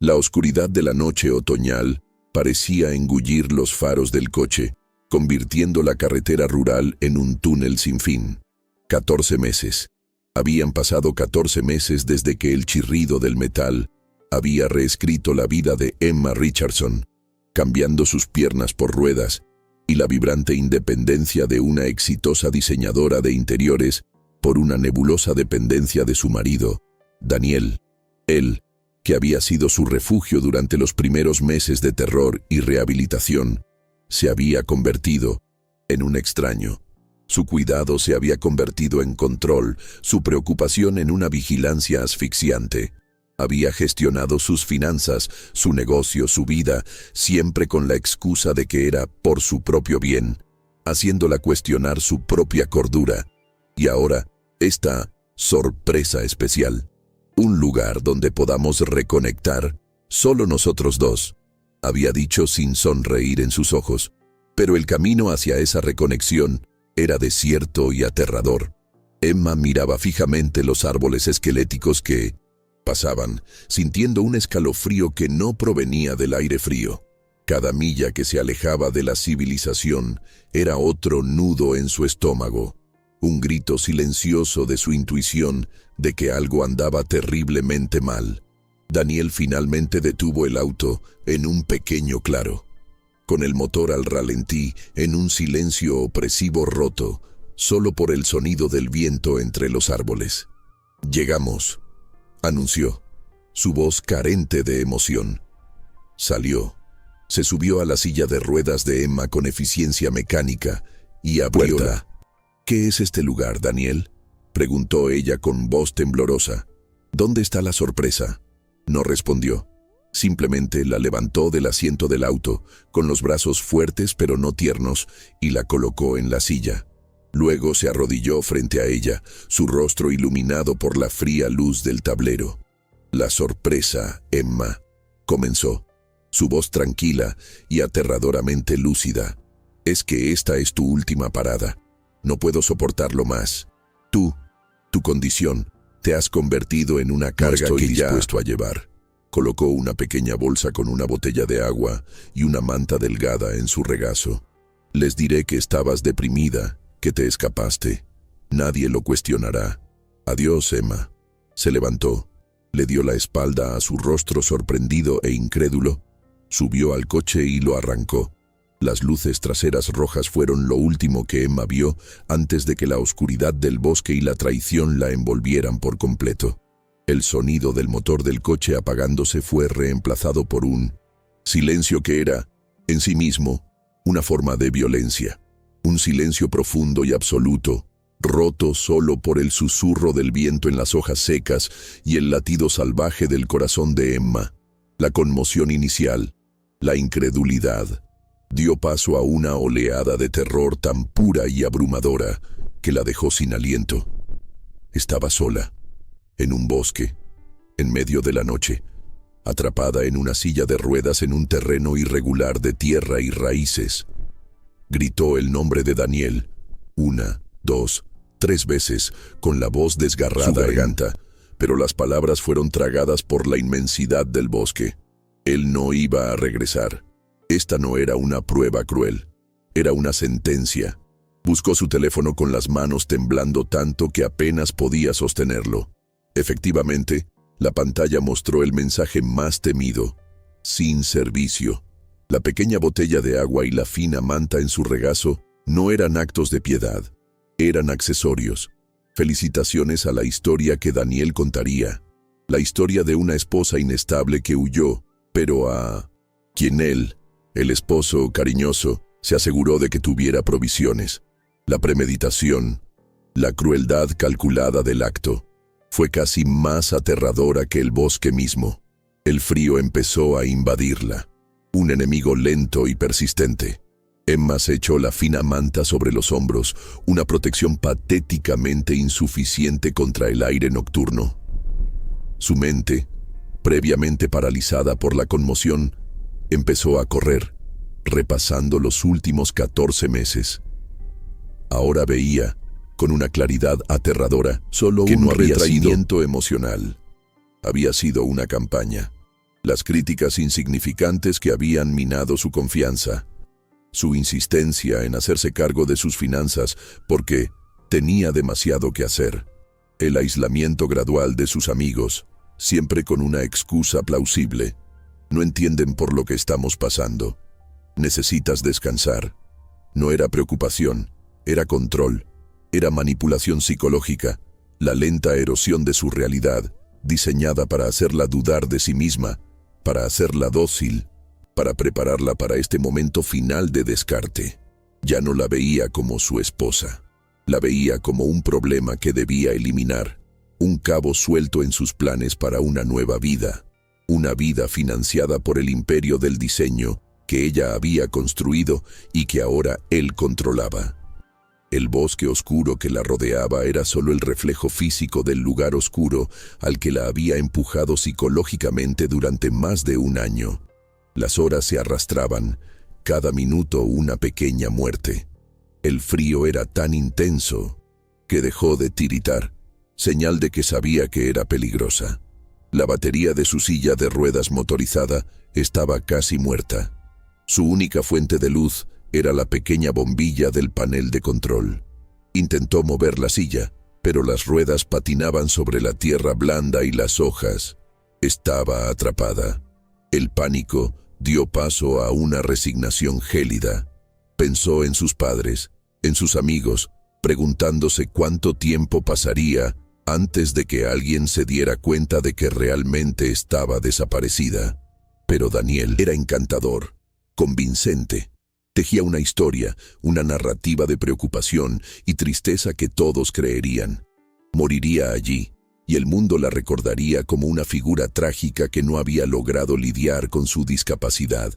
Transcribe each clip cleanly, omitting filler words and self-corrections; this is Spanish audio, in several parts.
La oscuridad de la noche otoñal parecía engullir los faros del coche, convirtiendo la carretera rural en un túnel sin fin. 14 meses. Habían pasado 14 meses desde que el chirrido del metal había reescrito la vida de Emma Richardson, cambiando sus piernas por ruedas y la vibrante independencia de una exitosa diseñadora de interiores por una nebulosa dependencia de su marido, Daniel. Él, que había sido su refugio durante los primeros meses de terror y rehabilitación, se había convertido en un extraño. Su cuidado se había convertido en control, su preocupación en una vigilancia asfixiante. Había gestionado sus finanzas, su negocio, su vida, siempre con la excusa de que era por su propio bien, haciéndola cuestionar su propia cordura. Y ahora, esta sorpresa especial. Un lugar donde podamos reconectar, solo nosotros dos, había dicho sin sonreír en sus ojos. Pero el camino hacia esa reconexión era desierto y aterrador. Emma miraba fijamente los árboles esqueléticos que pasaban, sintiendo un escalofrío que no provenía del aire frío. Cada milla que se alejaba de la civilización era otro nudo en su estómago, un grito silencioso de su intuición de que algo andaba terriblemente mal. Daniel finalmente detuvo el auto en un pequeño claro, con el motor al ralentí, en un silencio opresivo roto, solo por el sonido del viento entre los árboles. «Llegamos», anunció, su voz carente de emoción. Salió. Se subió a la silla de ruedas de Emma con eficiencia mecánica y abrió la... «¿Qué es este lugar, Daniel?», preguntó ella con voz temblorosa. «¿Dónde está la sorpresa?». No respondió. Simplemente la levantó del asiento del auto, con los brazos fuertes pero no tiernos, y la colocó en la silla. Luego se arrodilló frente a ella, su rostro iluminado por la fría luz del tablero. «La sorpresa, Emma», comenzó, su voz tranquila y aterradoramente lúcida. «Es que esta es tu última parada. No puedo soportarlo más. Tu condición, te has convertido en una carga que dispuesto a llevar». Colocó una pequeña bolsa con una botella de agua y una manta delgada en su regazo. «Les diré que estabas deprimida, que te escapaste. Nadie lo cuestionará. Adiós, Emma». Se levantó, le dio la espalda a su rostro sorprendido e incrédulo, subió al coche y lo arrancó. Las luces traseras rojas fueron lo último que Emma vio antes de que la oscuridad del bosque y la traición la envolvieran por completo. El sonido del motor del coche apagándose fue reemplazado por un silencio que era, en sí mismo, una forma de violencia. Un silencio profundo y absoluto, roto solo por el susurro del viento en las hojas secas y el latido salvaje del corazón de Emma. La conmoción inicial, la incredulidad, dio paso a una oleada de terror tan pura y abrumadora que la dejó sin aliento. Estaba sola, en un bosque, en medio de la noche, atrapada en una silla de ruedas en un terreno irregular de tierra y raíces. Gritó el nombre de Daniel, 1, 2, 3 veces, con la voz desgarrada su garganta, pero las palabras fueron tragadas por la inmensidad del bosque. Él no iba a regresar. Esta no era una prueba cruel, era una sentencia. Buscó su teléfono con las manos temblando tanto que apenas podía sostenerlo. Efectivamente, la pantalla mostró el mensaje más temido: sin servicio. La pequeña botella de agua y la fina manta en su regazo no eran actos de piedad, eran accesorios. Felicitaciones a la historia que Daniel contaría. La historia de una esposa inestable que huyó, pero a quien él, el esposo cariñoso, se aseguró de que tuviera provisiones. La premeditación, la crueldad calculada del acto, fue casi más aterradora que el bosque mismo. El frío empezó a invadirla, un enemigo lento y persistente. Emma se echó la fina manta sobre los hombros, una protección patéticamente insuficiente contra el aire nocturno. Su mente, previamente paralizada por la conmoción, empezó a correr, repasando los últimos 14 meses. Ahora veía, con una claridad aterradora, solo que un retraimiento emocional. Había sido una campaña. las críticas insignificantes que habían minado su confianza, su insistencia en hacerse cargo de sus finanzas porque tenía demasiado que hacer, el aislamiento gradual de sus amigos, siempre con una excusa plausible. No entienden por lo que estamos pasando. Necesitas descansar. No era preocupación, era control, era manipulación psicológica, la lenta erosión de su realidad, diseñada para hacerla dudar de sí misma, para hacerla dócil, para prepararla para este momento final de descarte. Ya no la veía como su esposa. La veía como un problema que debía eliminar, un cabo suelto en sus planes para una nueva vida, una vida financiada por el imperio del diseño que ella había construido y que ahora él controlaba. El bosque oscuro que la rodeaba era solo el reflejo físico del lugar oscuro al que la había empujado psicológicamente durante más de un año. Las horas se arrastraban, cada minuto una pequeña muerte. El frío era tan intenso que dejó de tiritar, señal de que sabía que era peligrosa. La batería de su silla de ruedas motorizada estaba casi muerta. Su única fuente de luz era la pequeña bombilla del panel de control. Intentó mover la silla, pero las ruedas patinaban sobre la tierra blanda y las hojas. Estaba atrapada. El pánico dio paso a una resignación gélida. Pensó en sus padres, en sus amigos, preguntándose cuánto tiempo pasaría antes de que alguien se diera cuenta de que realmente estaba desaparecida. Pero Daniel era encantador, convincente. Tejía una historia, una narrativa de preocupación y tristeza que todos creerían. Moriría allí, y el mundo la recordaría como una figura trágica que no había logrado lidiar con su discapacidad.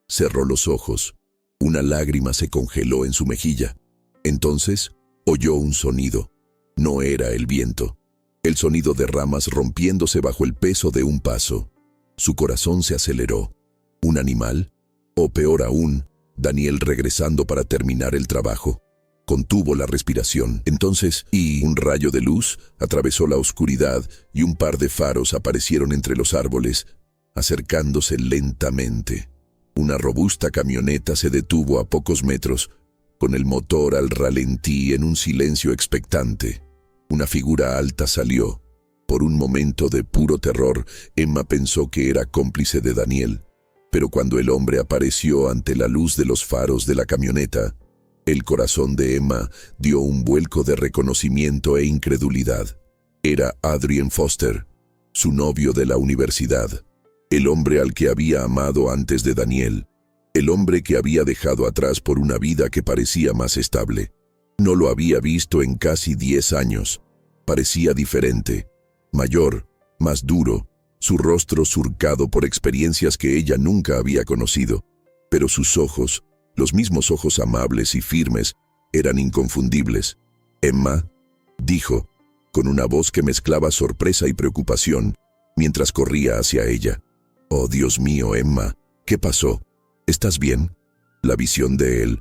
Cerró los ojos. Una lágrima se congeló en su mejilla. Entonces, oyó un sonido. No era el viento. El sonido de ramas rompiéndose bajo el peso de un paso. Su corazón se aceleró. ¿Un animal? O peor aún, Daniel regresando para terminar el trabajo. Contuvo la respiración. Entonces, un rayo de luz atravesó la oscuridad y un par de faros aparecieron entre los árboles, acercándose lentamente. Una robusta camioneta se detuvo a pocos metros, con el motor al ralentí en un silencio expectante. Una figura alta salió. Por un momento de puro terror, Emma pensó que era cómplice de Daniel. Pero cuando el hombre apareció ante la luz de los faros de la camioneta, el corazón de Emma dio un vuelco de reconocimiento e incredulidad. Era Adrian Foster, su novio de la universidad, el hombre al que había amado antes de Daniel, el hombre que había dejado atrás por una vida que parecía más estable. No lo había visto en casi 10 años. Parecía diferente, mayor, más duro, su rostro surcado por experiencias que ella nunca había conocido, pero sus ojos, los mismos ojos amables y firmes, eran inconfundibles. «Emma», dijo, con una voz que mezclaba sorpresa y preocupación, mientras corría hacia ella. «Oh, Dios mío, Emma, ¿qué pasó? ¿Estás bien?» La visión de él,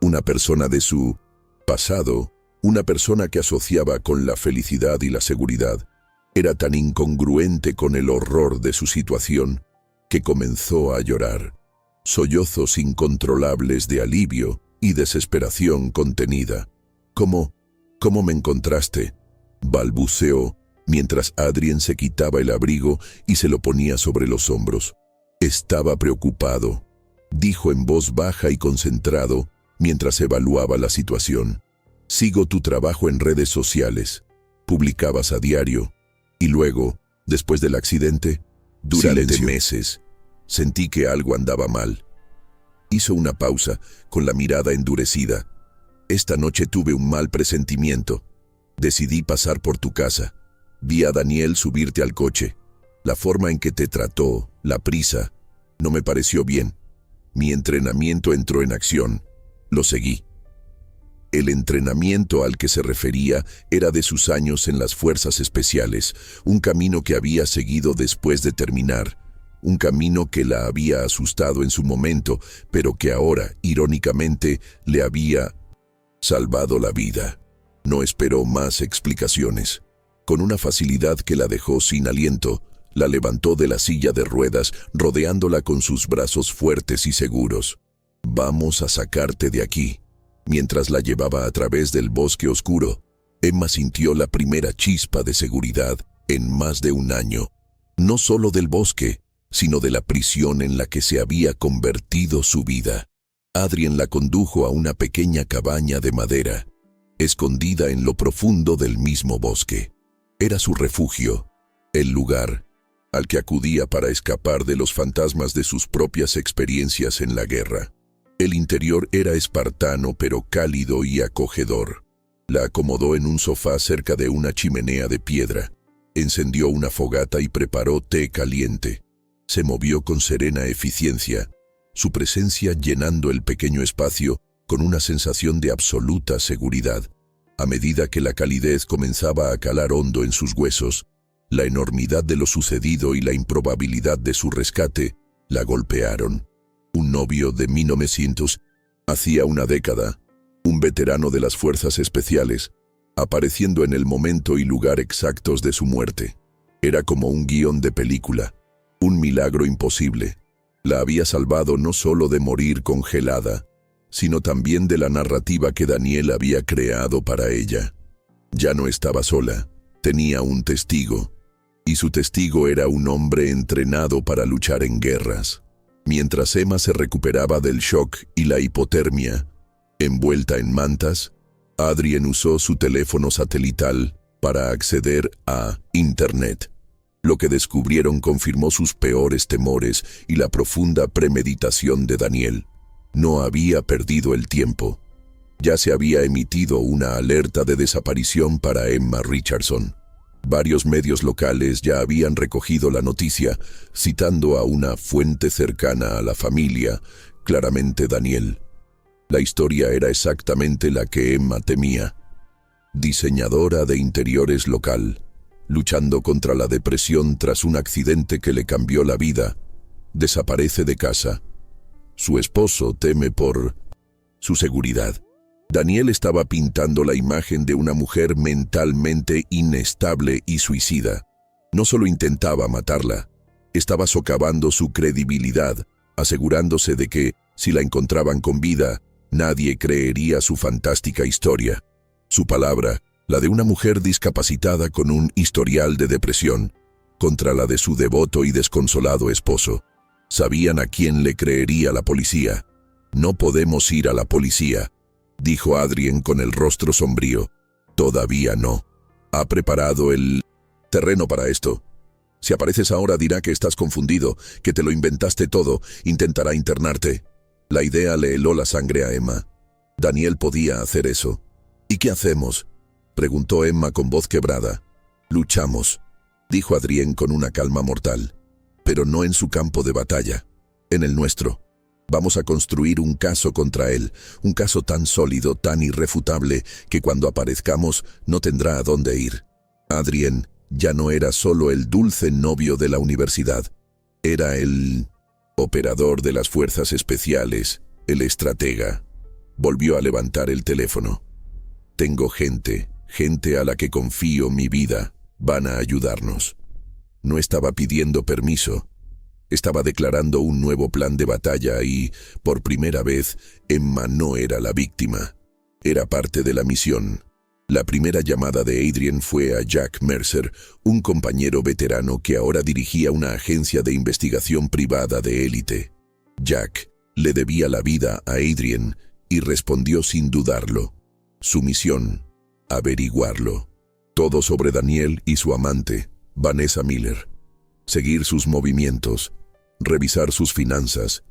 una persona de su pasado, una persona que asociaba con la felicidad y la seguridad, era tan incongruente con el horror de su situación que comenzó a llorar. Sollozos incontrolables de alivio y desesperación contenida. ¿Cómo me encontraste?», balbuceó, mientras Adrien se quitaba el abrigo y se lo ponía sobre los hombros. «Estaba preocupado», dijo en voz baja y concentrado, mientras evaluaba la situación. «Sigo tu trabajo en redes sociales. Publicabas a diario. Y luego, después del accidente, durante meses, sentí que algo andaba mal». Hizo una pausa, con la mirada endurecida. «Esta noche tuve un mal presentimiento. Decidí pasar por tu casa. Vi a Daniel subirte al coche. La forma en que te trató, la prisa, no me pareció bien. Mi entrenamiento entró en acción. Lo seguí». El entrenamiento al que se refería era de sus años en las fuerzas especiales, un camino que había seguido después de terminar, un camino que la había asustado en su momento, pero que ahora, irónicamente, le había salvado la vida. No esperó más explicaciones. Con una facilidad que la dejó sin aliento, La levantó de la silla de ruedas, rodeándola con sus brazos fuertes y seguros. «Vamos a sacarte de aquí». Mientras la llevaba a través del bosque oscuro, Emma sintió la primera chispa de seguridad en más de un año, no solo del bosque, sino de la prisión en la que se había convertido su vida. Adrien la condujo a una pequeña cabaña de madera, escondida en lo profundo del mismo bosque. Era su refugio, el lugar al que acudía para escapar de los fantasmas de sus propias experiencias en la guerra. El interior era espartano pero cálido y acogedor. La acomodó en un sofá cerca de una chimenea de piedra. Encendió una fogata y preparó té caliente. Se movió con serena eficiencia, su presencia llenando el pequeño espacio con una sensación de absoluta seguridad. A medida que la calidez comenzaba a calar hondo en sus huesos, la enormidad de lo sucedido y la improbabilidad de su rescate la golpearon. Un novio de 1900, hacía una década, un veterano de las fuerzas especiales, apareciendo en el momento y lugar exactos de su muerte. Era como un guión de película, un milagro imposible. La había salvado no solo de morir congelada, sino también de la narrativa que Daniel había creado para ella. Ya no estaba sola, tenía un testigo, y su testigo era un hombre entrenado para luchar en guerras. Mientras Emma se recuperaba del shock y la hipotermia, envuelta en mantas, Adrien usó su teléfono satelital para acceder a Internet. Lo que descubrieron confirmó sus peores temores y la profunda premeditación de Daniel. No había perdido el tiempo. Ya se había emitido una alerta de desaparición para Emma Richardson. Varios medios locales ya habían recogido la noticia, citando a una fuente cercana a la familia, claramente Daniel. La historia era exactamente la que Emma temía. Diseñadora de interiores local, luchando contra la depresión tras un accidente que le cambió la vida, desaparece de casa. Su esposo teme por su seguridad. Daniel estaba pintando la imagen de una mujer mentalmente inestable y suicida. No solo intentaba matarla, estaba socavando su credibilidad, asegurándose de que, si la encontraban con vida, nadie creería su fantástica historia. Su palabra, la de una mujer discapacitada con un historial de depresión, contra la de su devoto y desconsolado esposo. Sabían a quién le creería la policía. «No podemos ir a la policía», dijo Adrien con el rostro sombrío. «Todavía no. Ha preparado el terreno para esto. Si apareces ahora dirá que estás confundido, que te lo inventaste todo, intentará internarte». La idea le heló la sangre a Emma. Daniel podía hacer eso. «¿Y qué hacemos?», preguntó Emma con voz quebrada. «Luchamos», dijo Adrien con una calma mortal. «Pero no en su campo de batalla, en el nuestro. Vamos a construir un caso contra él, un caso tan sólido, tan irrefutable, que cuando aparezcamos no tendrá a dónde ir». Adrien ya no era solo el dulce novio de la universidad. Era el operador de las fuerzas especiales, el estratega. Volvió a levantar el teléfono. «Tengo gente a la que confío mi vida. Van a ayudarnos». No estaba pidiendo permiso. Estaba declarando un nuevo plan de batalla y, por primera vez, Emma no era la víctima. Era parte de la misión. La primera llamada de Adrien fue a Jack Mercer, un compañero veterano que ahora dirigía una agencia de investigación privada de élite. Jack le debía la vida a Adrien y respondió sin dudarlo. Su misión: averiguarlo. Todo sobre Daniel y su amante, Vanessa Miller. Seguir sus movimientos, revisar sus finanzas,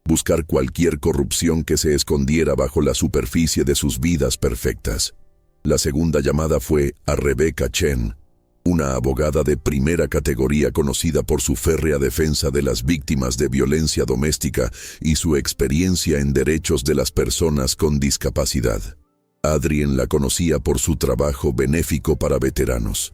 buscar cualquier corrupción que se escondiera bajo la superficie de sus vidas perfectas. La segunda llamada fue a Rebecca Chen, una abogada de primera categoría conocida por su férrea defensa de las víctimas de violencia doméstica y su experiencia en derechos de las personas con discapacidad. Adrien la conocía por su trabajo benéfico para veteranos.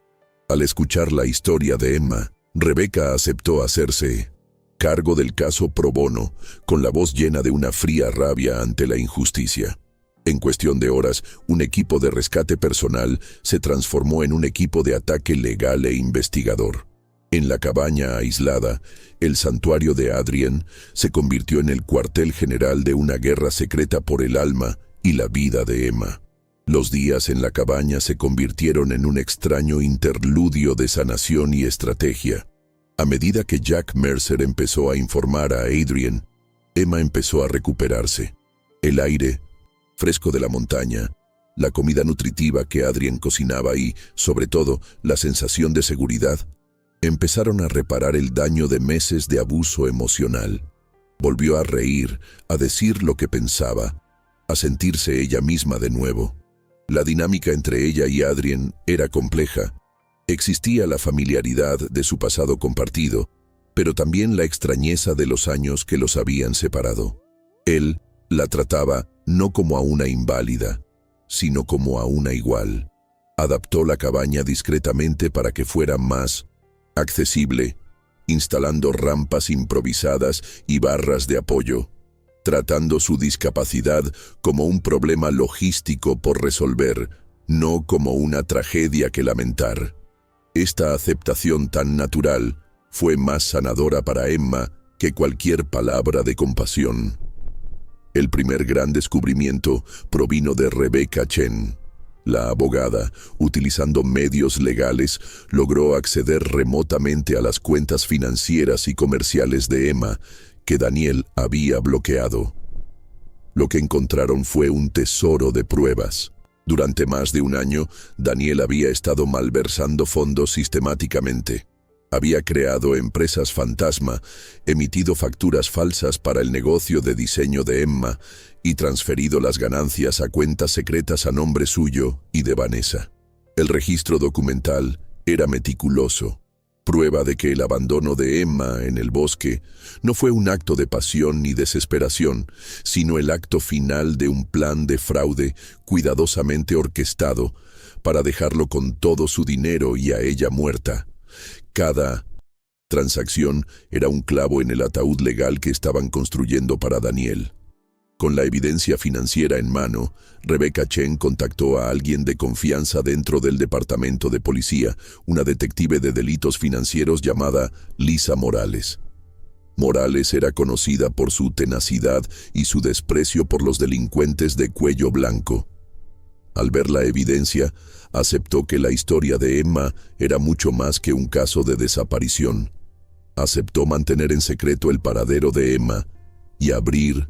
Al escuchar la historia de Emma, Rebecca aceptó hacerse cargo del caso pro bono, con la voz llena de una fría rabia ante la injusticia. En cuestión de horas, un equipo de rescate personal se transformó en un equipo de ataque legal e investigador. En la cabaña aislada, el santuario de Adrien se convirtió en el cuartel general de una guerra secreta por el alma y la vida de Emma. Los días en la cabaña se convirtieron en un extraño interludio de sanación y estrategia. A medida que Jack Mercer empezó a informar a Adrien, Emma empezó a recuperarse. El aire fresco de la montaña, la comida nutritiva que Adrien cocinaba y, sobre todo, la sensación de seguridad, empezaron a reparar el daño de meses de abuso emocional. Volvió a reír, a decir lo que pensaba, a sentirse ella misma de nuevo. La dinámica entre ella y Adrien era compleja. Existía la familiaridad de su pasado compartido, pero también la extrañeza de los años que los habían separado. Él la trataba no como a una inválida, sino como a una igual. Adaptó la cabaña discretamente para que fuera más accesible, instalando rampas improvisadas y barras de apoyo, tratando su discapacidad como un problema logístico por resolver, no como una tragedia que lamentar. Esta aceptación tan natural fue más sanadora para Emma que cualquier palabra de compasión. El primer gran descubrimiento provino de Rebecca Chen. La abogada, utilizando medios legales, logró acceder remotamente a las cuentas financieras y comerciales de Emma que Daniel había bloqueado. Lo que encontraron fue un tesoro de pruebas. Durante más de un año, Daniel había estado malversando fondos sistemáticamente. Había creado empresas fantasma, emitido facturas falsas para el negocio de diseño de Emma y transferido las ganancias a cuentas secretas a nombre suyo y de Vanessa. El registro documental era meticuloso, prueba de que el abandono de Emma en el bosque no fue un acto de pasión ni desesperación, sino el acto final de un plan de fraude cuidadosamente orquestado para dejarlo con todo su dinero y a ella muerta. Cada transacción era un clavo en el ataúd legal que estaban construyendo para Daniel. Con la evidencia financiera en mano, Rebecca Chen contactó a alguien de confianza dentro del departamento de policía, una detective de delitos financieros llamada Lisa Morales. Morales era conocida por su tenacidad y su desprecio por los delincuentes de cuello blanco. Al ver la evidencia, aceptó que la historia de Emma era mucho más que un caso de desaparición. Aceptó mantener en secreto el paradero de Emma y abrir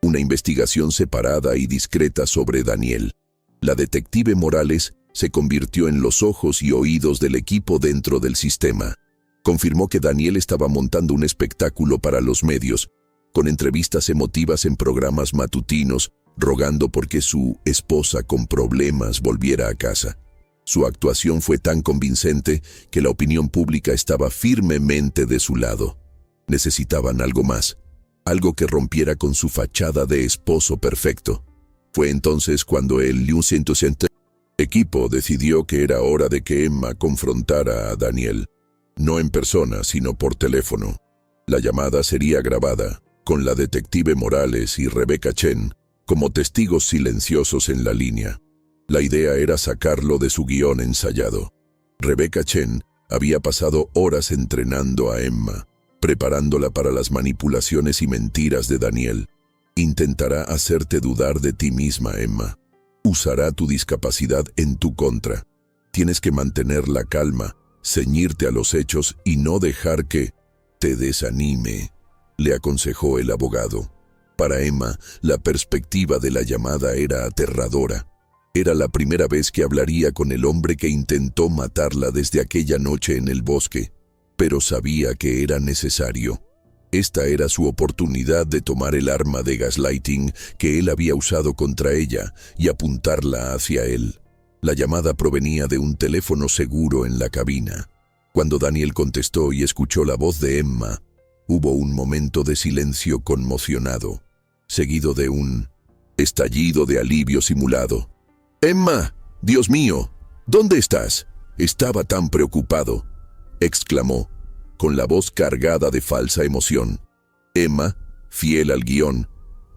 una investigación separada y discreta sobre Daniel. La detective Morales se convirtió en los ojos y oídos del equipo dentro del sistema. Confirmó que Daniel estaba montando un espectáculo para los medios, con entrevistas emotivas en programas matutinos, rogando porque su esposa con problemas volviera a casa. Su actuación fue tan convincente que la opinión pública estaba firmemente de su lado. Necesitaban algo más, algo que rompiera con su fachada de esposo perfecto. Fue entonces cuando el equipo decidió que era hora de que Emma confrontara a Daniel, no en persona, sino por teléfono. La llamada sería grabada, con la detective Morales y Rebecca Chen como testigos silenciosos en la línea. La idea era sacarlo de su guión ensayado. Rebecca Chen había pasado horas entrenando a Emma, preparándola para las manipulaciones y mentiras de Daniel. Intentará hacerte dudar de ti misma, Emma. Usará tu discapacidad en tu contra. Tienes que mantener la calma, ceñirte a los hechos y no dejar que te desanime, le aconsejó el abogado. Para Emma, la perspectiva de la llamada era aterradora. Era la primera vez que hablaría con el hombre que intentó matarla desde aquella noche en el bosque, pero sabía que era necesario. Esta era su oportunidad de tomar el arma de gaslighting que él había usado contra ella y apuntarla hacia él. La llamada provenía de un teléfono seguro en la cabina. Cuando Daniel contestó y escuchó la voz de Emma, hubo un momento de silencio conmocionado, seguido de un estallido de alivio simulado. «Emma, Dios mío, ¿dónde estás? Estaba tan preocupado», exclamó, con la voz cargada de falsa emoción. Emma, fiel al guión,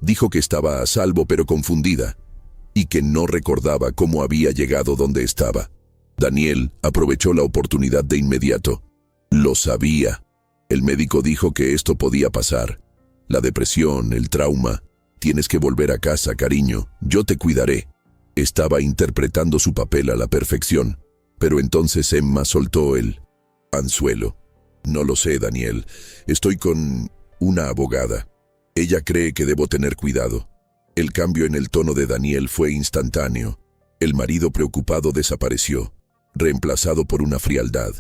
dijo que estaba a salvo pero confundida, y que no recordaba cómo había llegado donde estaba. Daniel aprovechó la oportunidad de inmediato. Lo sabía. El médico dijo que esto podía pasar. La depresión, el trauma. Tienes que volver a casa, cariño. Yo te cuidaré. Estaba interpretando su papel a la perfección. Pero entonces Emma soltó el anzuelo. No lo sé, Daniel. Estoy con una abogada. Ella cree que debo tener cuidado. El cambio en el tono de Daniel fue instantáneo. El marido preocupado desapareció, reemplazado por una frialdad.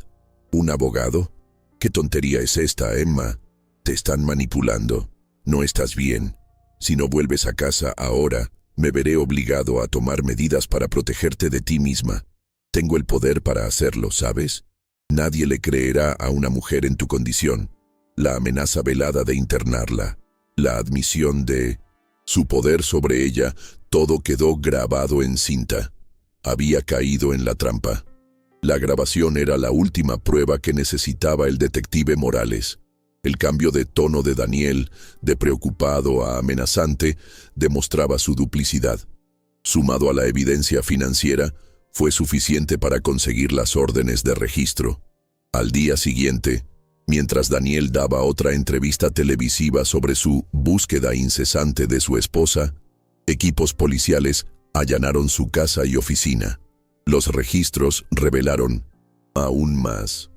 ¿Un abogado? ¿Qué tontería es esta, Emma? Te están manipulando. No estás bien. Si no vuelves a casa ahora, me veré obligado a tomar medidas para protegerte de ti misma. Tengo el poder para hacerlo, ¿sabes? Nadie le creerá a una mujer en tu condición. La amenaza velada de internarla, la admisión de su poder sobre ella, todo quedó grabado en cinta. Había caído en la trampa. La grabación era la última prueba que necesitaba el detective Morales. El cambio de tono de Daniel, de preocupado a amenazante, demostraba su duplicidad. Sumado a la evidencia financiera, fue suficiente para conseguir las órdenes de registro. Al día siguiente, mientras Daniel daba otra entrevista televisiva sobre su búsqueda incesante de su esposa, equipos policiales allanaron su casa y oficina. Los registros revelaron aún más.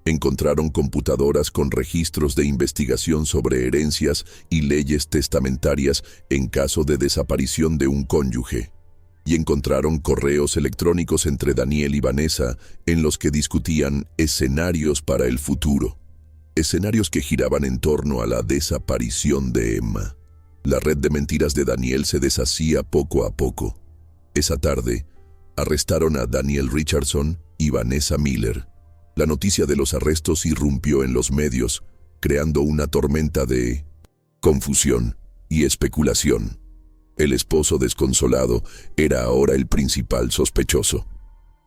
Encontraron computadoras con registros de investigación sobre herencias y leyes testamentarias en caso de desaparición de un cónyuge. Y encontraron correos electrónicos entre Daniel y Vanessa en los que discutían escenarios para el futuro. Escenarios que giraban en torno a la desaparición de Emma. La red de mentiras de Daniel se deshacía poco a poco. Esa tarde, arrestaron a Daniel Richardson y Vanessa Miller. La noticia de los arrestos irrumpió en los medios, creando una tormenta de confusión y especulación. El esposo desconsolado era ahora el principal sospechoso.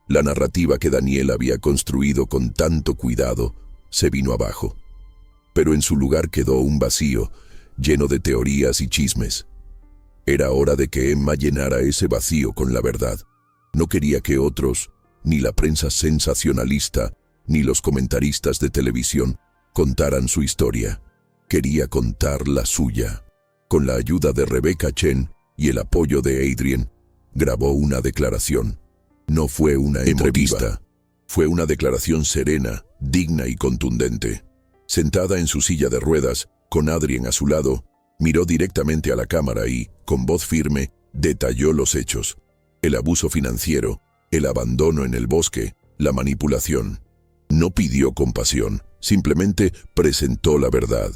La narrativa que Daniel había construido con tanto cuidado se vino abajo. Pero en su lugar quedó un vacío, lleno de teorías y chismes. Era hora de que Emma llenara ese vacío con la verdad. No quería que otros, ni la prensa sensacionalista, ni los comentaristas de televisión, contaran su historia. Quería contar la suya. Con la ayuda de Rebecca Chen y el apoyo de Adrian, grabó una declaración. No fue una entrevista. Fue una declaración serena, digna y contundente. Sentada en su silla de ruedas, con Adrian a su lado, miró directamente a la cámara y, con voz firme, detalló los hechos. El abuso financiero, el abandono en el bosque, la manipulación. No pidió compasión, simplemente presentó la verdad.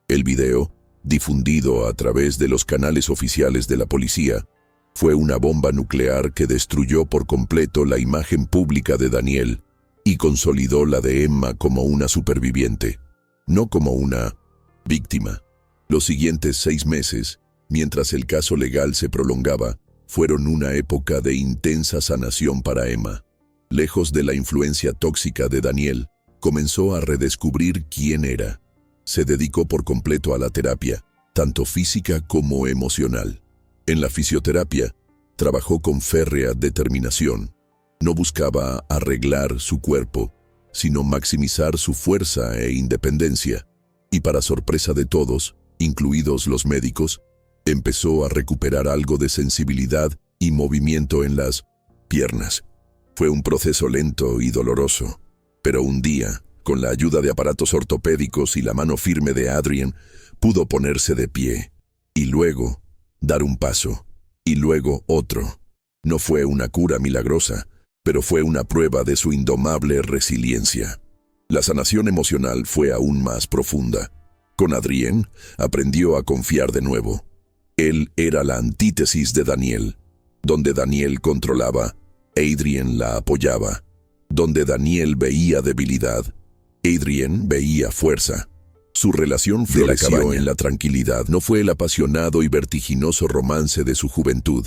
El video, difundido a través de los canales oficiales de la policía, fue una bomba nuclear que destruyó por completo la imagen pública de Daniel y consolidó la de Emma como una superviviente, no como una víctima. Los siguientes 6 meses, mientras el caso legal se prolongaba, fueron una época de intensa sanación para Emma. Lejos de la influencia tóxica de Daniel, comenzó a redescubrir quién era. Se dedicó por completo a la terapia, tanto física como emocional. En la fisioterapia, trabajó con férrea determinación. No buscaba arreglar su cuerpo, sino maximizar su fuerza e independencia. Y para sorpresa de todos, incluidos los médicos, empezó a recuperar algo de sensibilidad y movimiento en las piernas. Fue un proceso lento y doloroso, pero un día, con la ayuda de aparatos ortopédicos y la mano firme de Adrian, pudo ponerse de pie, y luego dar un paso, y luego otro. No fue una cura milagrosa, pero fue una prueba de su indomable resiliencia. La sanación emocional fue aún más profunda. Con Adrian, aprendió a confiar de nuevo. Él era la antítesis de Daniel. Donde Daniel controlaba, Adrian la apoyaba. Donde Daniel veía debilidad, Adrian veía fuerza. Su relación floreció en la tranquilidad. No fue el apasionado y vertiginoso romance de su juventud,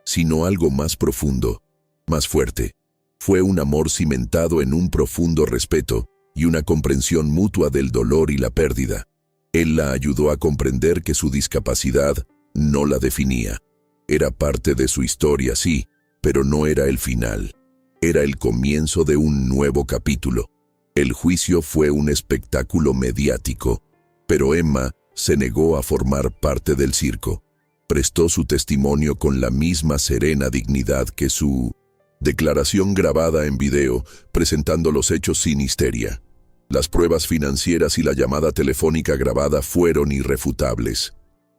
sino algo más profundo, más fuerte. Fue un amor cimentado en un profundo respeto y una comprensión mutua del dolor y la pérdida. Él la ayudó a comprender que su discapacidad no la definía. Era parte de su historia, sí, pero no era el final. Era el comienzo de un nuevo capítulo. El juicio fue un espectáculo mediático, pero Emma se negó a formar parte del circo. Prestó su testimonio con la misma serena dignidad que su declaración grabada en video, presentando los hechos sin histeria. Las pruebas financieras y la llamada telefónica grabada fueron irrefutables.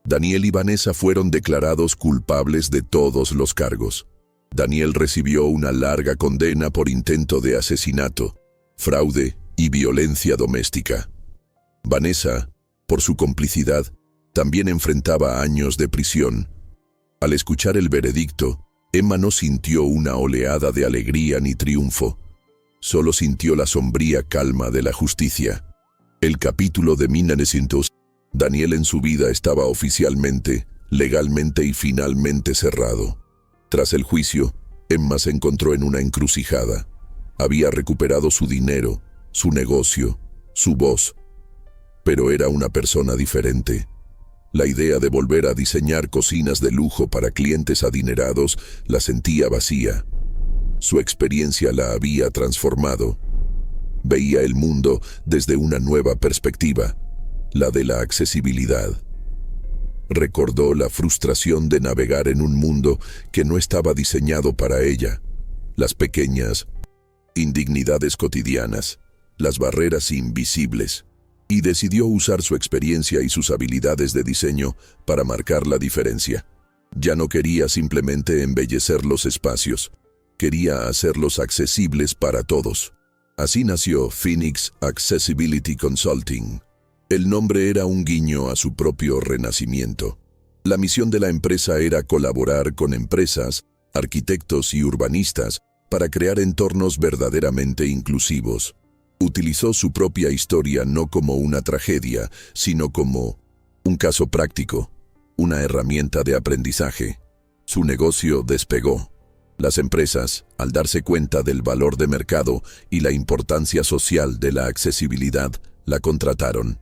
Daniel y Vanessa fueron declarados culpables de todos los cargos. Daniel recibió una larga condena por intento de asesinato, fraude y violencia doméstica. Vanessa, por su complicidad, también enfrentaba años de prisión. Al escuchar el veredicto, Emma no sintió una oleada de alegría ni triunfo. Solo sintió la sombría calma de la justicia. El capítulo de 1900, Daniel en su vida estaba oficialmente, legalmente y finalmente cerrado. Tras el juicio, Emma se encontró en una encrucijada. Había recuperado su dinero, su negocio, su voz, pero era una persona diferente. La idea de volver a diseñar cocinas de lujo para clientes adinerados la sentía vacía. Su experiencia la había transformado. Veía el mundo desde una nueva perspectiva, la de la accesibilidad. Recordó la frustración de navegar en un mundo que no estaba diseñado para ella. Las pequeñas indignidades cotidianas, las barreras invisibles. Y decidió usar su experiencia y sus habilidades de diseño para marcar la diferencia. Ya no quería simplemente embellecer los espacios, quería hacerlos accesibles para todos. Así nació Phoenix Accessibility Consulting. El nombre era un guiño a su propio renacimiento. La misión de la empresa era colaborar con empresas, arquitectos y urbanistas para crear entornos verdaderamente inclusivos. Utilizó su propia historia no como una tragedia, sino como un caso práctico, una herramienta de aprendizaje. Su negocio despegó. Las empresas, al darse cuenta del valor de mercado y la importancia social de la accesibilidad, la contrataron.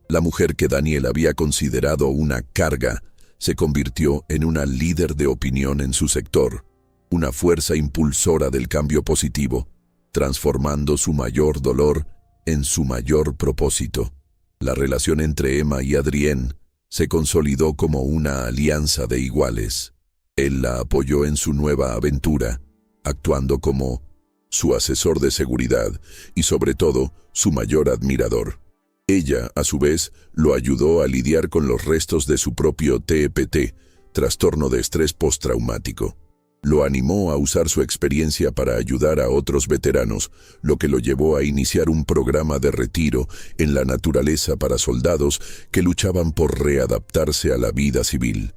La mujer que Daniel había considerado una carga se convirtió en una líder de opinión en su sector, una fuerza impulsora del cambio positivo, transformando su mayor dolor en su mayor propósito. La relación entre Emma y Adrienne se consolidó como una alianza de iguales. Él la apoyó en su nueva aventura, actuando como su asesor de seguridad y sobre todo su mayor admirador. Ella, a su vez, lo ayudó a lidiar con los restos de su propio TEPT, trastorno de estrés postraumático. Lo animó a usar su experiencia para ayudar a otros veteranos, lo que lo llevó a iniciar un programa de retiro en la naturaleza para soldados que luchaban por readaptarse a la vida civil.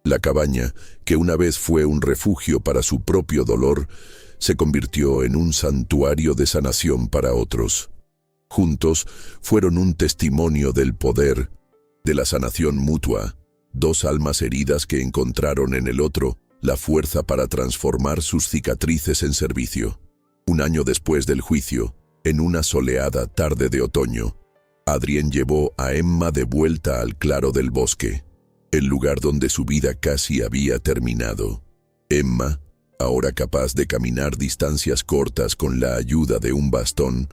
La cabaña, que una vez fue un refugio para su propio dolor, se convirtió en un santuario de sanación para otros. Juntos fueron un testimonio del poder, de la sanación mutua, dos almas heridas que encontraron en el otro la fuerza para transformar sus cicatrices en servicio. Un año después del juicio, en una soleada tarde de otoño, Adrienne llevó a Emma de vuelta al claro del bosque, el lugar donde su vida casi había terminado. Emma, ahora capaz de caminar distancias cortas con la ayuda de un bastón,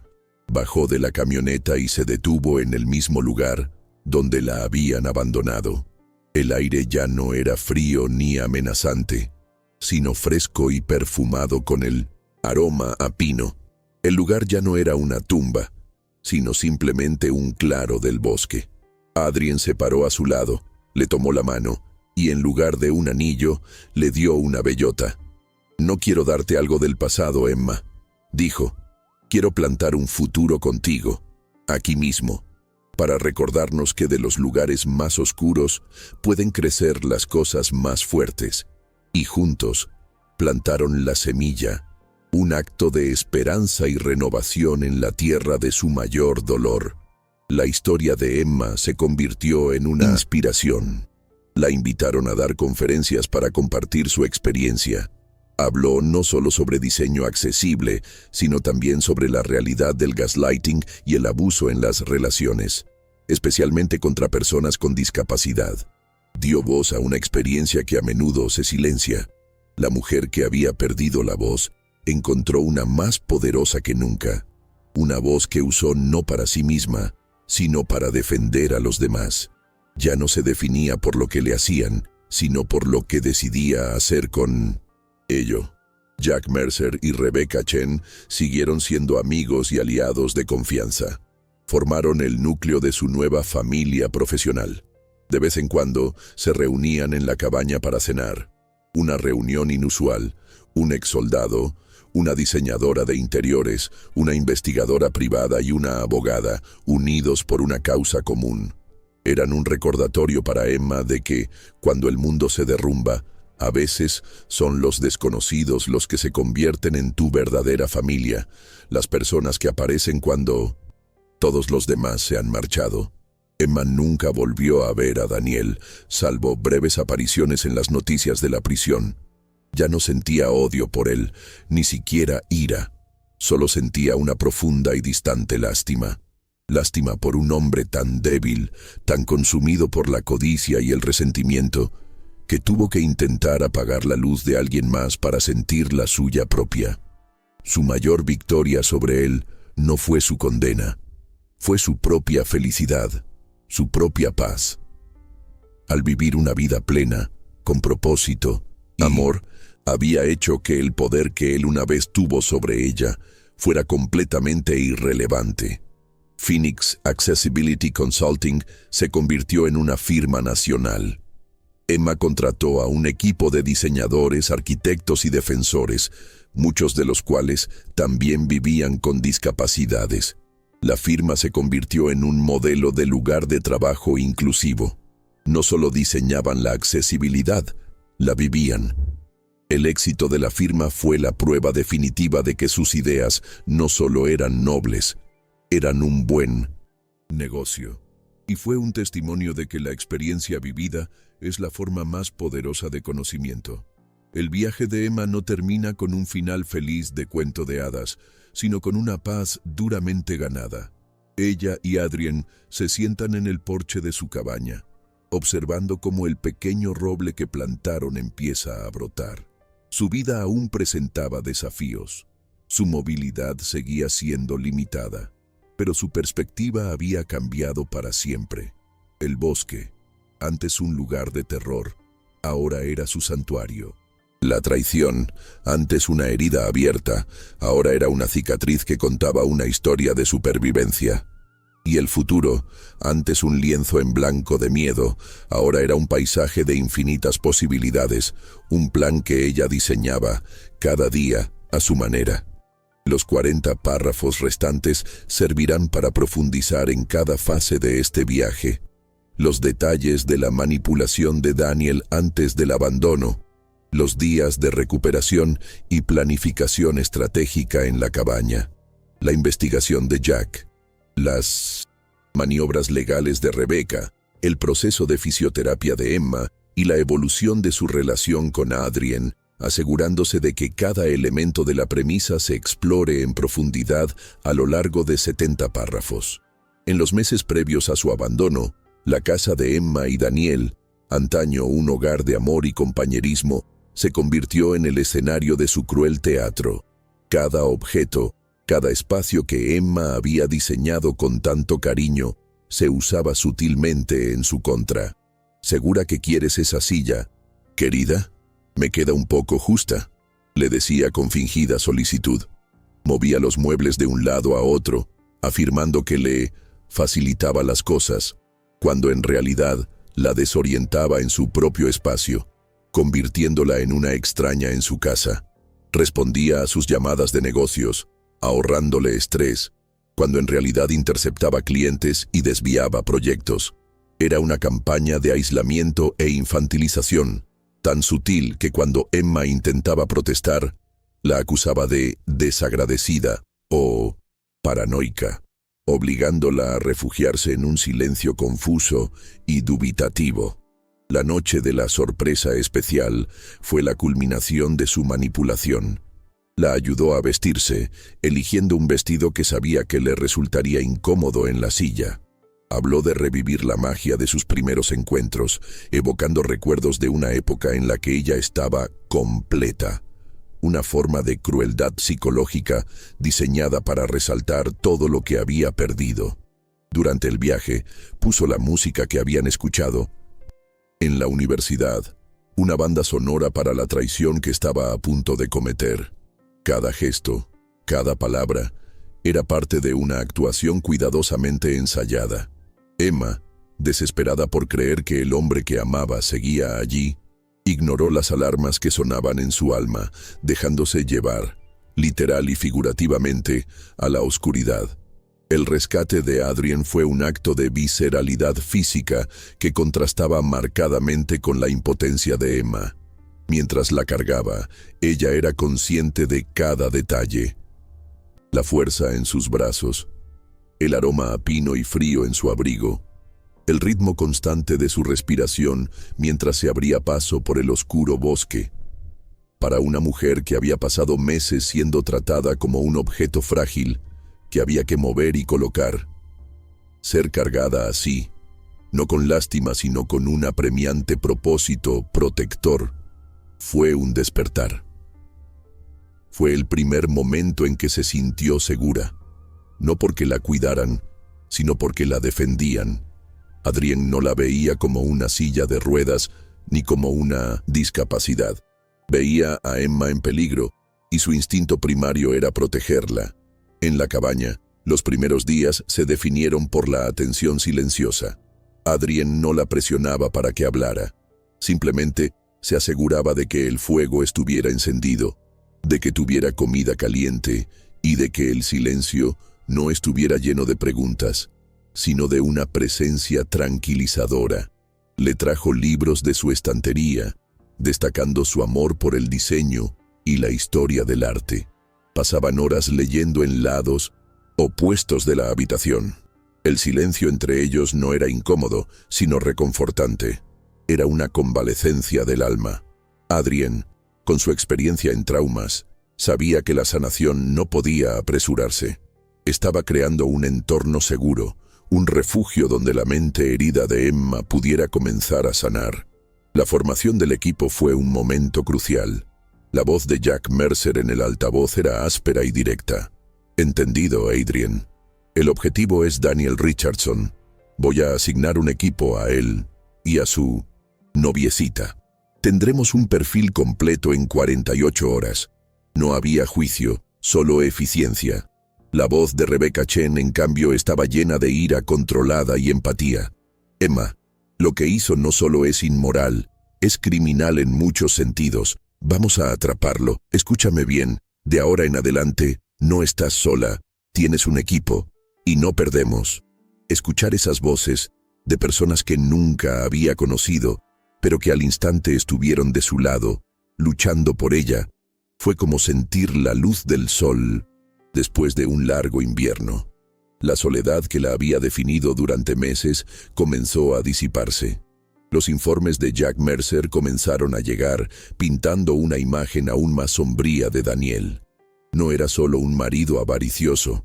bajó de la camioneta y se detuvo en el mismo lugar donde la habían abandonado. El aire ya no era frío ni amenazante, sino fresco y perfumado con el aroma a pino. El lugar ya no era una tumba, sino simplemente un claro del bosque. Adrienne se paró a su lado, le tomó la mano y en lugar de un anillo, le dio una bellota. «No quiero darte algo del pasado, Emma», dijo. «Quiero plantar un futuro contigo, aquí mismo, para recordarnos que de los lugares más oscuros pueden crecer las cosas más fuertes». Y juntos plantaron la semilla, un acto de esperanza y renovación en la tierra de su mayor dolor. La historia de Emma se convirtió en una inspiración. La invitaron a dar conferencias para compartir su experiencia. Habló no solo sobre diseño accesible, sino también sobre la realidad del gaslighting y el abuso en las relaciones, especialmente contra personas con discapacidad. Dio voz a una experiencia que a menudo se silencia. La mujer que había perdido la voz encontró una más poderosa que nunca, una voz que usó no para sí misma, sino para defender a los demás. Ya no se definía por lo que le hacían, sino por lo que decidía hacer con ello. Jack Mercer y Rebecca Chen siguieron siendo amigos y aliados de confianza. Formaron el núcleo de su nueva familia profesional. De vez en cuando se reunían en la cabaña para cenar. Una reunión inusual, un exsoldado, una diseñadora de interiores, una investigadora privada y una abogada, unidos por una causa común. Eran un recordatorio para Emma de que, cuando el mundo se derrumba, a veces son los desconocidos los que se convierten en tu verdadera familia, las personas que aparecen cuando todos los demás se han marchado. Emma nunca volvió a ver a Daniel, salvo breves apariciones en las noticias de la prisión. Ya no sentía odio por él, ni siquiera ira. Solo sentía una profunda y distante lástima. Lástima por un hombre tan débil, tan consumido por la codicia y el resentimiento, que tuvo que intentar apagar la luz de alguien más para sentir la suya propia. Su mayor victoria sobre él no fue su condena, fue su propia felicidad, su propia paz. Al vivir una vida plena, con propósito, amor, había hecho que el poder que él una vez tuvo sobre ella fuera completamente irrelevante. Phoenix Accessibility Consulting se convirtió en una firma nacional. Emma contrató a un equipo de diseñadores, arquitectos y defensores, muchos de los cuales también vivían con discapacidades. La firma se convirtió en un modelo de lugar de trabajo inclusivo. No solo diseñaban la accesibilidad, la vivían. El éxito de la firma fue la prueba definitiva de que sus ideas no solo eran nobles, eran un buen negocio. Y fue un testimonio de que la experiencia vivida es la forma más poderosa de conocimiento. El viaje de Emma no termina con un final feliz de cuento de hadas, sino con una paz duramente ganada. Ella y Adrien se sientan en el porche de su cabaña, observando cómo el pequeño roble que plantaron empieza a brotar. Su vida aún presentaba desafíos. Su movilidad seguía siendo limitada, pero su perspectiva había cambiado para siempre. El bosque, antes un lugar de terror, ahora era su santuario. La traición, antes una herida abierta, ahora era una cicatriz que contaba una historia de supervivencia. Y el futuro, antes un lienzo en blanco de miedo, ahora era un paisaje de infinitas posibilidades, un plan que ella diseñaba, cada día, a su manera. Los 40 párrafos restantes servirán para profundizar en cada fase de este viaje. Los detalles de la manipulación de Daniel antes del abandono, los días de recuperación y planificación estratégica en la cabaña, la investigación de Jack, las maniobras legales de Rebecca, el proceso de fisioterapia de Emma y la evolución de su relación con Adrien, asegurándose de que cada elemento de la premisa se explore en profundidad a lo largo de 70 párrafos. En los meses previos a su abandono, la casa de Emma y Daniel, antaño un hogar de amor y compañerismo, se convirtió en el escenario de su cruel teatro. Cada objeto, cada espacio que Emma había diseñado con tanto cariño, se usaba sutilmente en su contra. ¿Segura que quieres esa silla, querida? Me queda un poco justa, le decía con fingida solicitud. Movía los muebles de un lado a otro, afirmando que le facilitaba las cosas, cuando en realidad la desorientaba en su propio espacio, convirtiéndola en una extraña en su casa. Respondía a sus llamadas de negocios, ahorrándole estrés, cuando en realidad interceptaba clientes y desviaba proyectos. Era una campaña de aislamiento e infantilización, tan sutil que cuando Emma intentaba protestar, la acusaba de desagradecida o paranoica, obligándola a refugiarse en un silencio confuso y dubitativo. La noche de la sorpresa especial fue la culminación de su manipulación. La ayudó a vestirse, eligiendo un vestido que sabía que le resultaría incómodo en la silla. Habló de revivir la magia de sus primeros encuentros, evocando recuerdos de una época en la que ella estaba completa, una forma de crueldad psicológica diseñada para resaltar todo lo que había perdido. Durante el viaje, puso la música que habían escuchado en la universidad, una banda sonora para la traición que estaba a punto de cometer. Cada gesto, cada palabra, era parte de una actuación cuidadosamente ensayada. Emma, desesperada por creer que el hombre que amaba seguía allí, ignoró las alarmas que sonaban en su alma, dejándose llevar, literal y figurativamente, a la oscuridad. El rescate de Adrien fue un acto de visceralidad física que contrastaba marcadamente con la impotencia de Emma. Mientras la cargaba, ella era consciente de cada detalle. La fuerza en sus brazos, el aroma a pino y frío en su abrigo, el ritmo constante de su respiración mientras se abría paso por el oscuro bosque. Para una mujer que había pasado meses siendo tratada como un objeto frágil, que había que mover y colocar, ser cargada así, no con lástima sino con un apremiante propósito protector, fue un despertar. Fue el primer momento en que se sintió segura, no porque la cuidaran, sino porque la defendían. Adrien no la veía como una silla de ruedas ni como una discapacidad. Veía a Emma en peligro y su instinto primario era protegerla. En la cabaña, los primeros días se definieron por la atención silenciosa. Adrien no la presionaba para que hablara. Simplemente se aseguraba de que el fuego estuviera encendido, de que tuviera comida caliente y de que el silencio no estuviera lleno de preguntas, sino de una presencia tranquilizadora. Le trajo libros de su estantería, destacando su amor por el diseño y la historia del arte. Pasaban horas leyendo en lados opuestos de la habitación. El silencio entre ellos no era incómodo, sino reconfortante. Era una convalecencia del alma. Adrien, con su experiencia en traumas, sabía que la sanación no podía apresurarse. Estaba creando un entorno seguro, un refugio donde la mente herida de Emma pudiera comenzar a sanar. La formación del equipo fue un momento crucial. La voz de Jack Mercer en el altavoz era áspera y directa. «Entendido, Adrien. El objetivo es Daniel Richardson. Voy a asignar un equipo a él y a su noviecita. Tendremos un perfil completo en 48 horas. No había juicio, solo eficiencia». La voz de Rebecca Chen, en cambio, estaba llena de ira controlada y empatía. «Emma, lo que hizo no solo es inmoral, es criminal en muchos sentidos. Vamos a atraparlo. Escúchame bien, de ahora en adelante, no estás sola, tienes un equipo, y no perdemos». Escuchar esas voces, de personas que nunca había conocido, pero que al instante estuvieron de su lado, luchando por ella, fue como sentir la luz del sol después de un largo invierno. La soledad que la había definido durante meses comenzó a disiparse. Los informes de Jack Mercer comenzaron a llegar, pintando una imagen aún más sombría de Daniel. No era solo un marido avaricioso,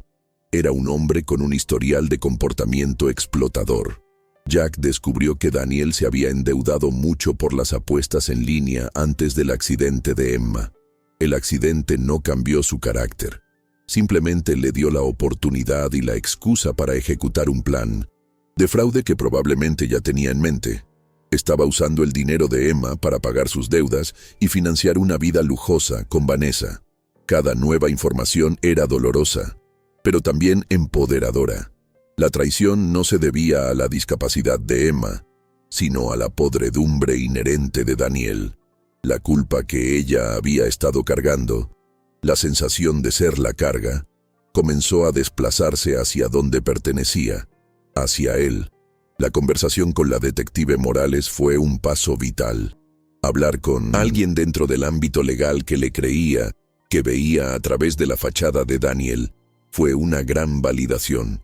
era un hombre con un historial de comportamiento explotador. Jack descubrió que Daniel se había endeudado mucho por las apuestas en línea antes del accidente de Emma. El accidente no cambió su carácter, simplemente le dio la oportunidad y la excusa para ejecutar un plan de fraude que probablemente ya tenía en mente. Estaba usando el dinero de Emma para pagar sus deudas y financiar una vida lujosa con Vanessa. Cada nueva información era dolorosa, pero también empoderadora. La traición no se debía a la discapacidad de Emma, sino a la podredumbre inherente de Daniel. La culpa que ella había estado cargando, la sensación de ser la carga, comenzó a desplazarse hacia donde pertenecía, hacia él. La conversación con la detective Morales fue un paso vital. Hablar con alguien dentro del ámbito legal que le creía, que veía a través de la fachada de Daniel, fue una gran validación.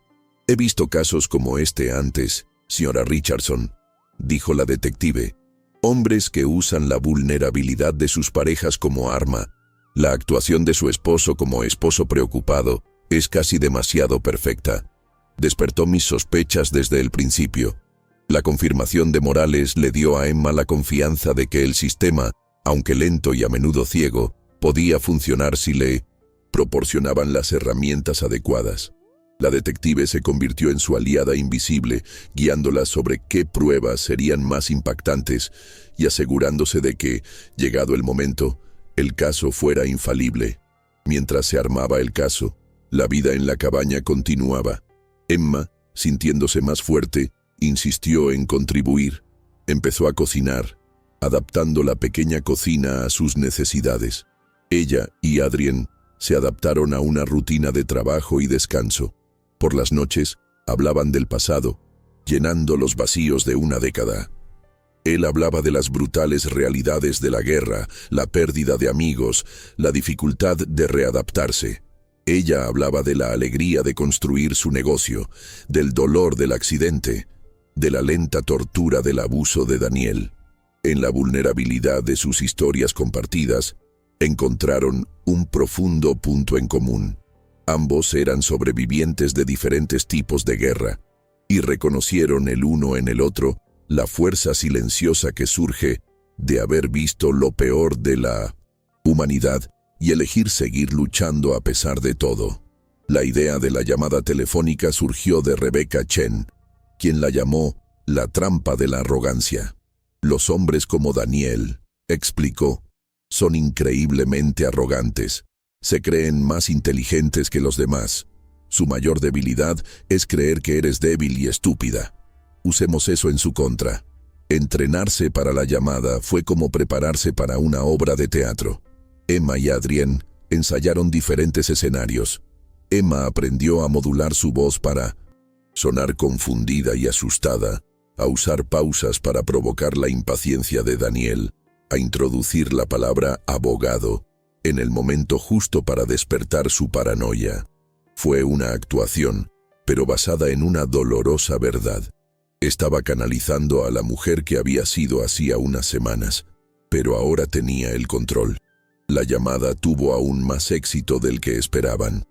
«He visto casos como este antes, señora Richardson», dijo la detective. «Hombres que usan la vulnerabilidad de sus parejas como arma. La actuación de su esposo como esposo preocupado es casi demasiado perfecta. Despertó mis sospechas desde el principio». La confirmación de Morales le dio a Emma la confianza de que el sistema, aunque lento y a menudo ciego, Podía funcionar si le proporcionaban las herramientas adecuadas. La detective se convirtió en su aliada invisible, guiándola sobre qué pruebas serían más impactantes y asegurándose de que, llegado el momento, el caso fuera infalible. Mientras se armaba el caso, la vida en la cabaña continuaba. Emma, sintiéndose más fuerte, insistió en contribuir. Empezó a cocinar, adaptando la pequeña cocina a sus necesidades. Ella y Adrien se adaptaron a una rutina de trabajo y descanso. Por las noches, hablaban del pasado, llenando los vacíos de una década. Él hablaba de las brutales realidades de la guerra, la pérdida de amigos, la dificultad de readaptarse. Ella hablaba de la alegría de construir su negocio, del dolor del accidente, de la lenta tortura del abuso de Daniel. En la vulnerabilidad de sus historias compartidas, encontraron un profundo punto en común. Ambos eran sobrevivientes de diferentes tipos de guerra, y reconocieron el uno en el otro la fuerza silenciosa que surge de haber visto lo peor de la humanidad y elegir seguir luchando a pesar de todo. La idea de la llamada telefónica surgió de Rebecca Chen, quien la llamó la trampa de la arrogancia. Los hombres como Daniel, explicó, son increíblemente arrogantes. Se creen más inteligentes que los demás. Su mayor debilidad es creer que eres débil y estúpida. Usemos eso en su contra. Entrenarse para la llamada fue como prepararse para una obra de teatro. Emma y Adrien ensayaron diferentes escenarios. Emma aprendió a modular su voz para sonar confundida y asustada, a usar pausas para provocar la impaciencia de Daniel, a introducir la palabra abogado en el momento justo para despertar su paranoia. Fue una actuación, pero basada en una dolorosa verdad. Estaba canalizando a la mujer que había sido hacía unas semanas, pero ahora tenía el control. La llamada tuvo aún más éxito del que esperaban.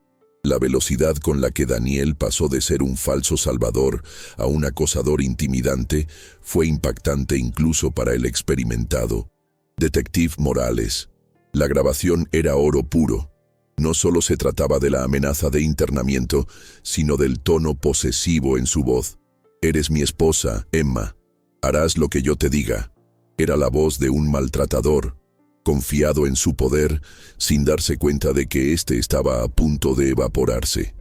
La velocidad con la que Daniel pasó de ser un falso salvador a un acosador intimidante fue impactante incluso para el experimentado detective Morales. La grabación era oro puro. No solo se trataba de la amenaza de internamiento, sino del tono posesivo en su voz. «Eres mi esposa, Emma. Harás lo que yo te diga». Era la voz de un maltratador, confiado en su poder, sin darse cuenta de que éste estaba a punto de evaporarse.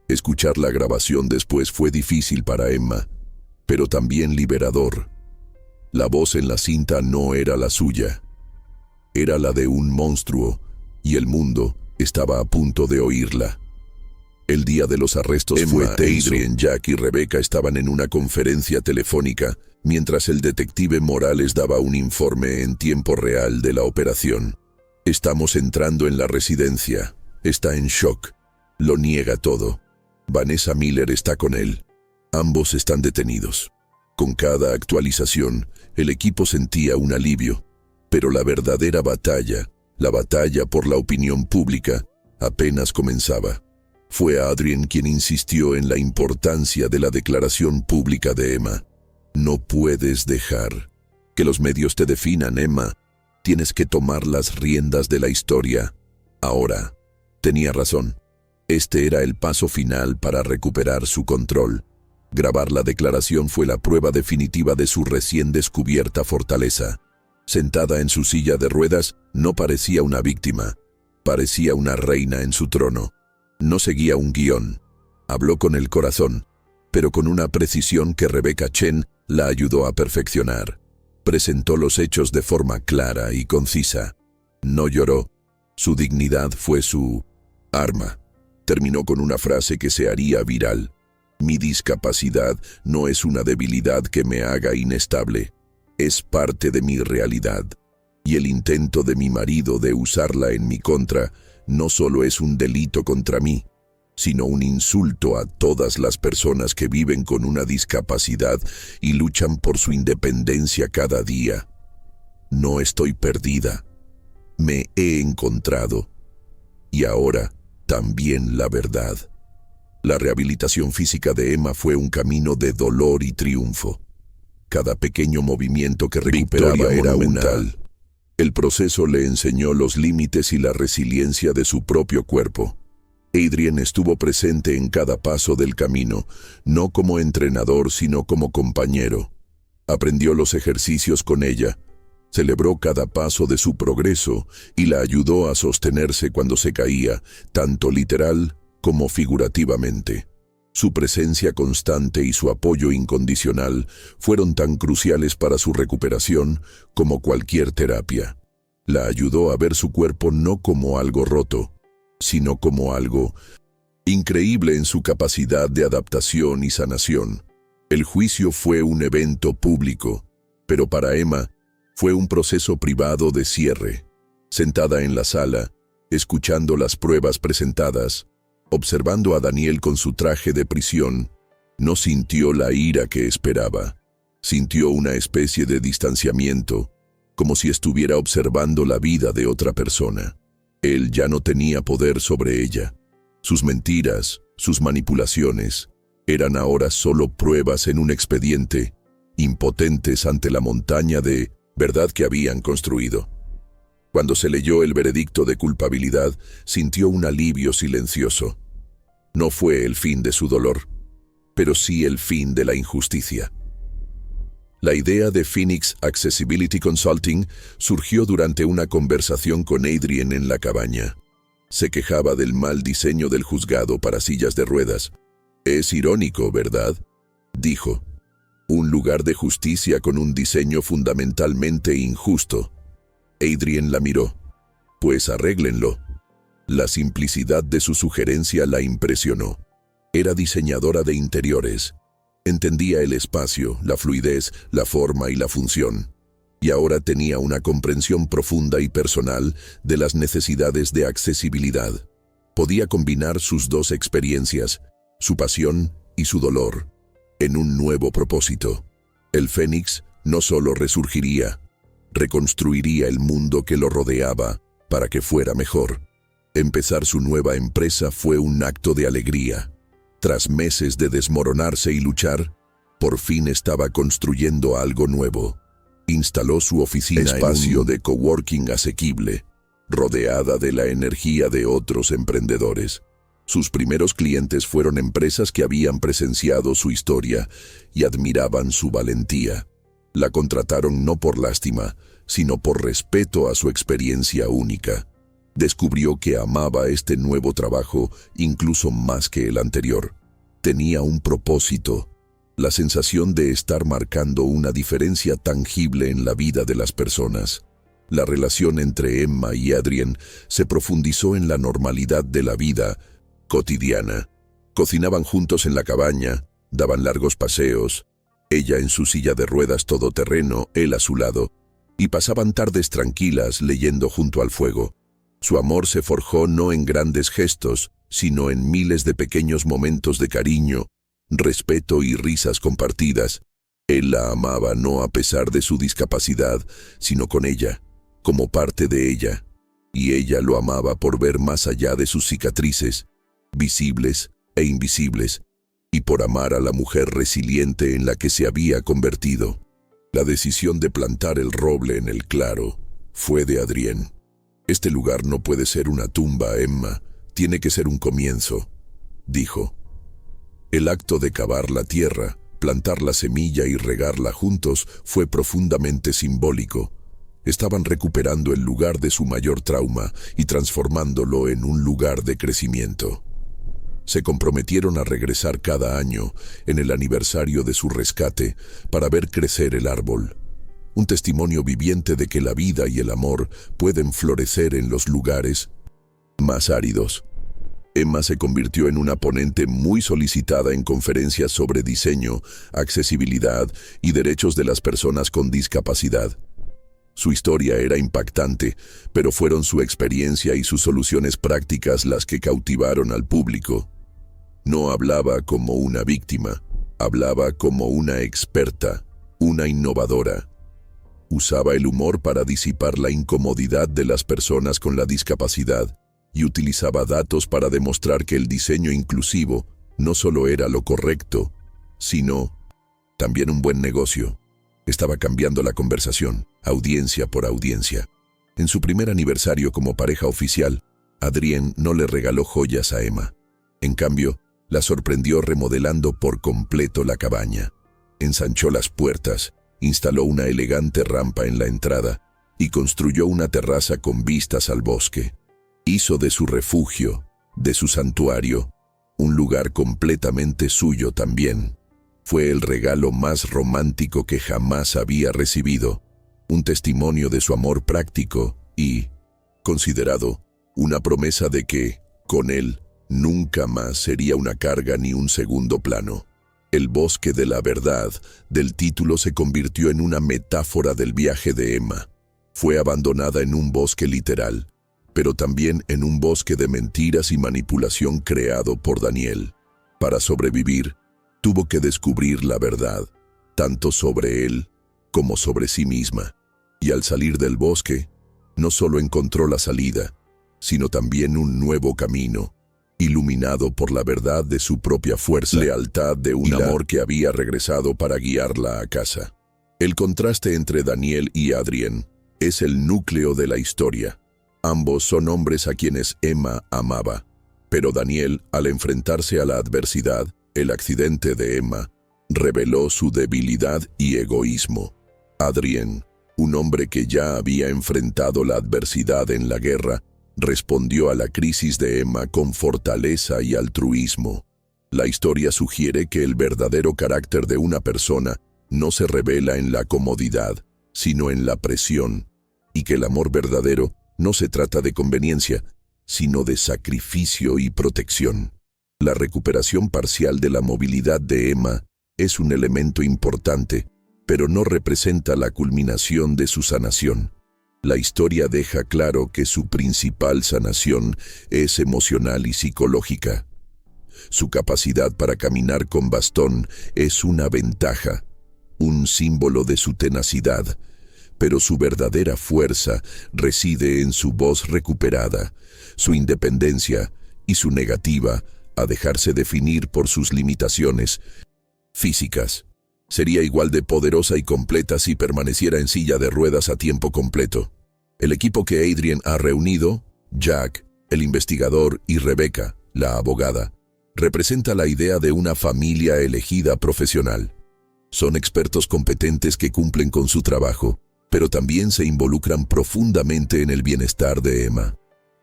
Escuchar la grabación después fue difícil para Emma, pero también liberador. La voz en la cinta no era la suya. Era la de un monstruo, y el mundo estaba a punto de oírla. El día de los arrestos fue tenso. Adrien, Jack y Rebecca estaban en una conferencia telefónica, mientras el detective Morales daba un informe en tiempo real de la operación. «Estamos entrando en la residencia. Está en shock. Lo niega todo. Vanessa Miller está con él. Ambos están detenidos». Con cada actualización, el equipo sentía un alivio. Pero la verdadera batalla, la batalla por la opinión pública, apenas comenzaba. Fue Adrien quien insistió en la importancia de la declaración pública de Emma. «No puedes dejar que los medios te definan, Emma. Tienes que tomar las riendas de la historia. Ahora». Tenía razón. Este era el paso final para recuperar su control. Grabar la declaración fue la prueba definitiva de su recién descubierta fortaleza. Sentada en su silla de ruedas, no parecía una víctima. Parecía una reina en su trono. No seguía un guión. Habló con el corazón, pero con una precisión que Rebecca Chen la ayudó a perfeccionar. Presentó los hechos de forma clara y concisa. No lloró. Su dignidad fue su arma. Terminó con una frase que se haría viral. «Mi discapacidad no es una debilidad que me haga inestable. Es parte de mi realidad. Y el intento de mi marido de usarla en mi contra no solo es un delito contra mí, sino un insulto a todas las personas que viven con una discapacidad y luchan por su independencia cada día. No estoy perdida. Me he encontrado. Y ahora también la verdad». La rehabilitación física de Emma fue un camino de dolor y triunfo. Cada pequeño movimiento que recuperaba era monumental. El proceso le enseñó los límites y la resiliencia de su propio cuerpo. Adrian estuvo presente en cada paso del camino, no como entrenador sino como compañero. Aprendió los ejercicios con ella, celebró cada paso de su progreso y la ayudó a sostenerse cuando se caía, tanto literal como figurativamente. Su presencia constante y su apoyo incondicional fueron tan cruciales para su recuperación como cualquier terapia. La ayudó a ver su cuerpo no como algo roto, sino como algo increíble en su capacidad de adaptación y sanación. El juicio fue un evento público, pero para Emma fue un proceso privado de cierre. Sentada en la sala, escuchando las pruebas presentadas, observando a Daniel con su traje de prisión, no sintió la ira que esperaba. Sintió una especie de distanciamiento, como si estuviera observando la vida de otra persona. Él ya no tenía poder sobre ella. Sus mentiras, sus manipulaciones, eran ahora solo pruebas en un expediente, impotentes ante la montaña de verdad que habían construido. Cuando se leyó el veredicto de culpabilidad, sintió un alivio silencioso. No fue el fin de su dolor, pero sí el fin de la injusticia. La idea de Phoenix Accessibility Consulting surgió durante una conversación con Adrian en la cabaña. Se quejaba del mal diseño del juzgado para sillas de ruedas. «Es irónico, ¿verdad?», dijo. «Un lugar de justicia con un diseño fundamentalmente injusto». Adrian la miró. «Pues arréglenlo». La simplicidad de su sugerencia la impresionó. Era diseñadora de interiores. Entendía el espacio, la fluidez, la forma y la función. Y ahora tenía una comprensión profunda y personal de las necesidades de accesibilidad. Podía combinar sus dos experiencias, su pasión y su dolor, en un nuevo propósito. El Fénix no solo resurgiría, reconstruiría el mundo que lo rodeaba para que fuera mejor. Empezar su nueva empresa fue un acto de alegría. Tras meses de desmoronarse y luchar, por fin estaba construyendo algo nuevo. Instaló su oficina espacio de coworking asequible, rodeada de la energía de otros emprendedores. Sus primeros clientes fueron empresas que habían presenciado su historia y admiraban su valentía. La contrataron no por lástima, sino por respeto a su experiencia única. Descubrió que amaba este nuevo trabajo incluso más que el anterior. Tenía un propósito, la sensación de estar marcando una diferencia tangible en la vida de las personas. La relación entre Emma y Adrian se profundizó en la normalidad de la vida cotidiana. Cocinaban juntos en la cabaña, daban largos paseos, ella en su silla de ruedas todoterreno, él a su lado, y pasaban tardes tranquilas leyendo junto al fuego. Su amor se forjó no en grandes gestos, sino en miles de pequeños momentos de cariño, respeto y risas compartidas. Él la amaba no a pesar de su discapacidad, sino con ella, como parte de ella, y ella lo amaba por ver más allá de sus cicatrices, visibles e invisibles, y por amar a la mujer resiliente en la que se había convertido. La decisión de plantar el roble en el claro fue de Adrián. «Este lugar no puede ser una tumba, Emma, tiene que ser un comienzo», dijo. El acto de cavar la tierra, plantar la semilla y regarla juntos fue profundamente simbólico. Estaban recuperando el lugar de su mayor trauma y transformándolo en un lugar de crecimiento. Se comprometieron a regresar cada año, en el aniversario de su rescate, para ver crecer el árbol. Un testimonio viviente de que la vida y el amor pueden florecer en los lugares más áridos. Emma se convirtió en una ponente muy solicitada en conferencias sobre diseño, accesibilidad y derechos de las personas con discapacidad. Su historia era impactante, pero fueron su experiencia y sus soluciones prácticas las que cautivaron al público. No hablaba como una víctima, hablaba como una experta, una innovadora. Usaba el humor para disipar la incomodidad de las personas con la discapacidad y utilizaba datos para demostrar que el diseño inclusivo no solo era lo correcto, sino también un buen negocio. Estaba cambiando la conversación, audiencia por audiencia. En su primer aniversario como pareja oficial, Adrien no le regaló joyas a Emma. En cambio, la sorprendió remodelando por completo la cabaña. Ensanchó las puertas, instaló una elegante rampa en la entrada y construyó una terraza con vistas al bosque. Hizo de su refugio, de su santuario, un lugar completamente suyo también. Fue el regalo más romántico que jamás había recibido, un testimonio de su amor práctico y, considerado, una promesa de que, con él, nunca más sería una carga ni un segundo plano. El bosque de la verdad del título se convirtió en una metáfora del viaje de Emma. Fue abandonada en un bosque literal, pero también en un bosque de mentiras y manipulación creado por Daniel. Para sobrevivir, tuvo que descubrir la verdad, tanto sobre él como sobre sí misma. Y al salir del bosque, no solo encontró la salida, sino también un nuevo camino, iluminado por la verdad de su propia fuerza, lealtad de un amor que había regresado para guiarla a casa. El contraste entre Daniel y Adrien es el núcleo de la historia. Ambos son hombres a quienes Emma amaba, pero Daniel, al enfrentarse a la adversidad, el accidente de Emma, reveló su debilidad y egoísmo. Adrien, un hombre que ya había enfrentado la adversidad en la guerra, respondió a la crisis de Emma con fortaleza y altruismo. La historia sugiere que el verdadero carácter de una persona no se revela en la comodidad, sino en la presión, y que el amor verdadero no se trata de conveniencia, sino de sacrificio y protección. La recuperación parcial de la movilidad de Emma es un elemento importante, pero no representa la culminación de su sanación. La historia deja claro que su principal sanación es emocional y psicológica. Su capacidad para caminar con bastón es una ventaja, un símbolo de su tenacidad, pero su verdadera fuerza reside en su voz recuperada, su independencia y su negativa a dejarse definir por sus limitaciones físicas. Sería igual de poderosa y completa si permaneciera en silla de ruedas a tiempo completo. El equipo que Adrien ha reunido, Jack, el investigador, y Rebecca, la abogada, representa la idea de una familia elegida profesional. Son expertos competentes que cumplen con su trabajo, pero también se involucran profundamente en el bienestar de Emma.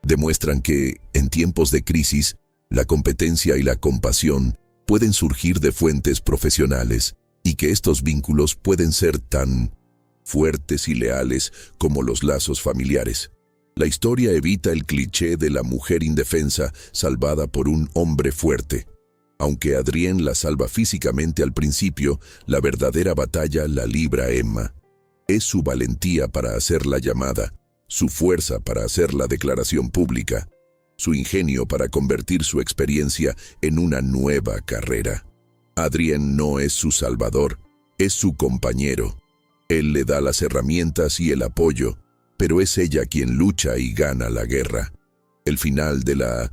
Demuestran que, en tiempos de crisis, la competencia y la compasión pueden surgir de fuentes profesionales, y que estos vínculos pueden ser tan fuertes y leales como los lazos familiares. La historia evita el cliché de la mujer indefensa salvada por un hombre fuerte. Aunque Adrien la salva físicamente al principio, la verdadera batalla la libra Emma. Es su valentía para hacer la llamada, su fuerza para hacer la declaración pública, su ingenio para convertir su experiencia en una nueva carrera. Adrien no es su salvador, es su compañero. Él le da las herramientas y el apoyo, pero es ella quien lucha y gana la guerra. El final de la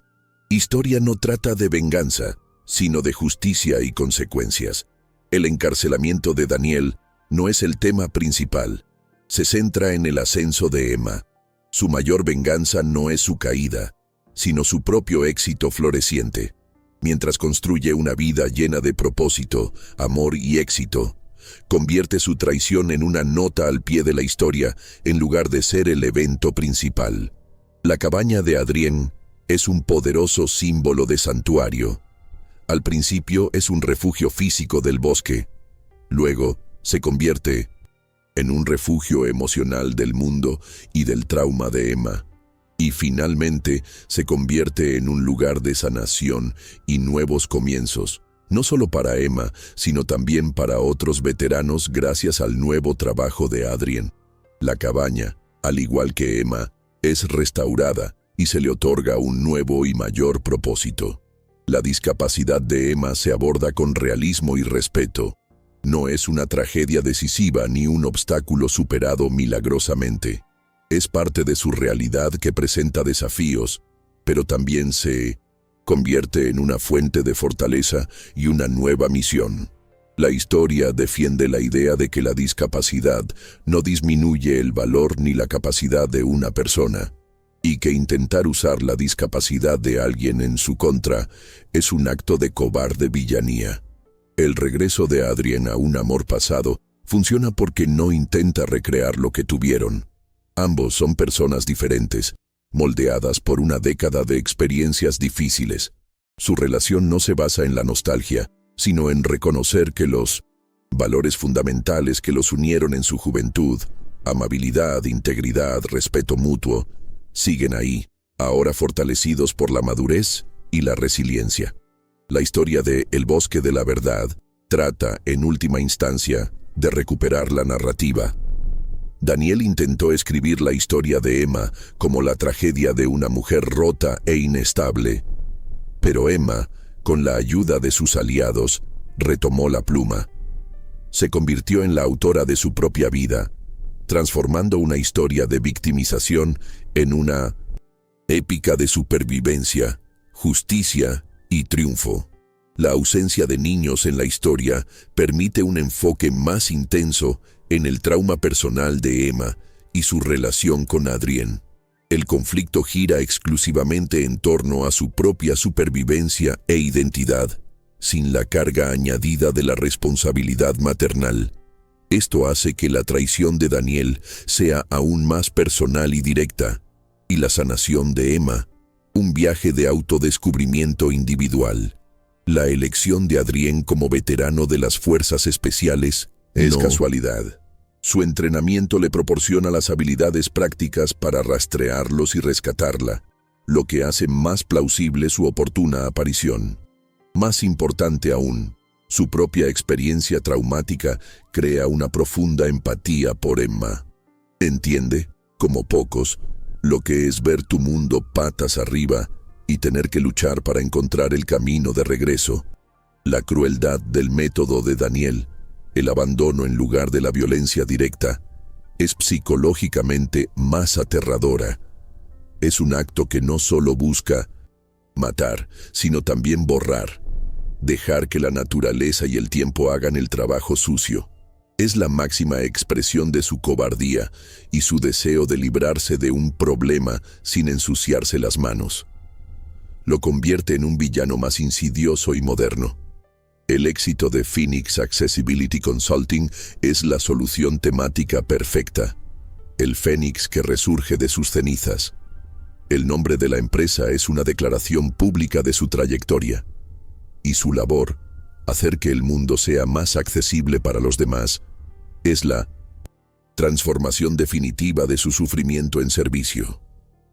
historia no trata de venganza, sino de justicia y consecuencias. El encarcelamiento de Daniel no es el tema principal. Se centra en el ascenso de Emma. Su mayor venganza no es su caída, sino su propio éxito floreciente. Mientras construye una vida llena de propósito, amor y éxito, convierte su traición en una nota al pie de la historia en lugar de ser el evento principal. La cabaña de Adrien es un poderoso símbolo de santuario. Al principio es un refugio físico del bosque. Luego se convierte en un refugio emocional del mundo y del trauma de Emma. Y finalmente se convierte en un lugar de sanación y nuevos comienzos, no solo para Emma, sino también para otros veteranos gracias al nuevo trabajo de Adrien. La cabaña, al igual que Emma, es restaurada y se le otorga un nuevo y mayor propósito. La discapacidad de Emma se aborda con realismo y respeto. No es una tragedia decisiva ni un obstáculo superado milagrosamente. Es parte de su realidad que presenta desafíos, pero también se convierte en una fuente de fortaleza y una nueva misión. La historia defiende la idea de que la discapacidad no disminuye el valor ni la capacidad de una persona, y que intentar usar la discapacidad de alguien en su contra es un acto de cobarde villanía. El regreso de Adrien a un amor pasado funciona porque no intenta recrear lo que tuvieron. Ambos son personas diferentes, moldeadas por una década de experiencias difíciles. Su relación no se basa en la nostalgia, sino en reconocer que los valores fundamentales que los unieron en su juventud, amabilidad, integridad, respeto mutuo, siguen ahí, ahora fortalecidos por la madurez y la resiliencia. La historia de El bosque de la verdad trata, en última instancia, de recuperar la narrativa. Daniel intentó escribir la historia de Emma como la tragedia de una mujer rota e inestable, pero Emma, con la ayuda de sus aliados, retomó la pluma. Se convirtió en la autora de su propia vida, transformando una historia de victimización en una épica de supervivencia, justicia y triunfo. La ausencia de niños en la historia permite un enfoque más intenso en el trauma personal de Emma y su relación con Adrien. El conflicto gira exclusivamente en torno a su propia supervivencia e identidad, sin la carga añadida de la responsabilidad maternal. Esto hace que la traición de Daniel sea aún más personal y directa, y la sanación de Emma, un viaje de autodescubrimiento individual. La elección de Adrien como veterano de las fuerzas especiales es casualidad. Su entrenamiento le proporciona las habilidades prácticas para rastrearlos y rescatarla, lo que hace más plausible su oportuna aparición. Más importante aún, su propia experiencia traumática crea una profunda empatía por Emma. Entiende, como pocos, lo que es ver tu mundo patas arriba y tener que luchar para encontrar el camino de regreso. La crueldad del método de Daniel, el abandono en lugar de la violencia directa, es psicológicamente más aterradora. Es un acto que no solo busca matar, sino también borrar, dejar que la naturaleza y el tiempo hagan el trabajo sucio. Es la máxima expresión de su cobardía y su deseo de librarse de un problema sin ensuciarse las manos. Lo convierte en un villano más insidioso y moderno. El éxito de Phoenix Accessibility Consulting es la solución temática perfecta. El fénix que resurge de sus cenizas. El nombre de la empresa es una declaración pública de su trayectoria. Y su labor, hacer que el mundo sea más accesible para los demás, es la transformación definitiva de su sufrimiento en servicio.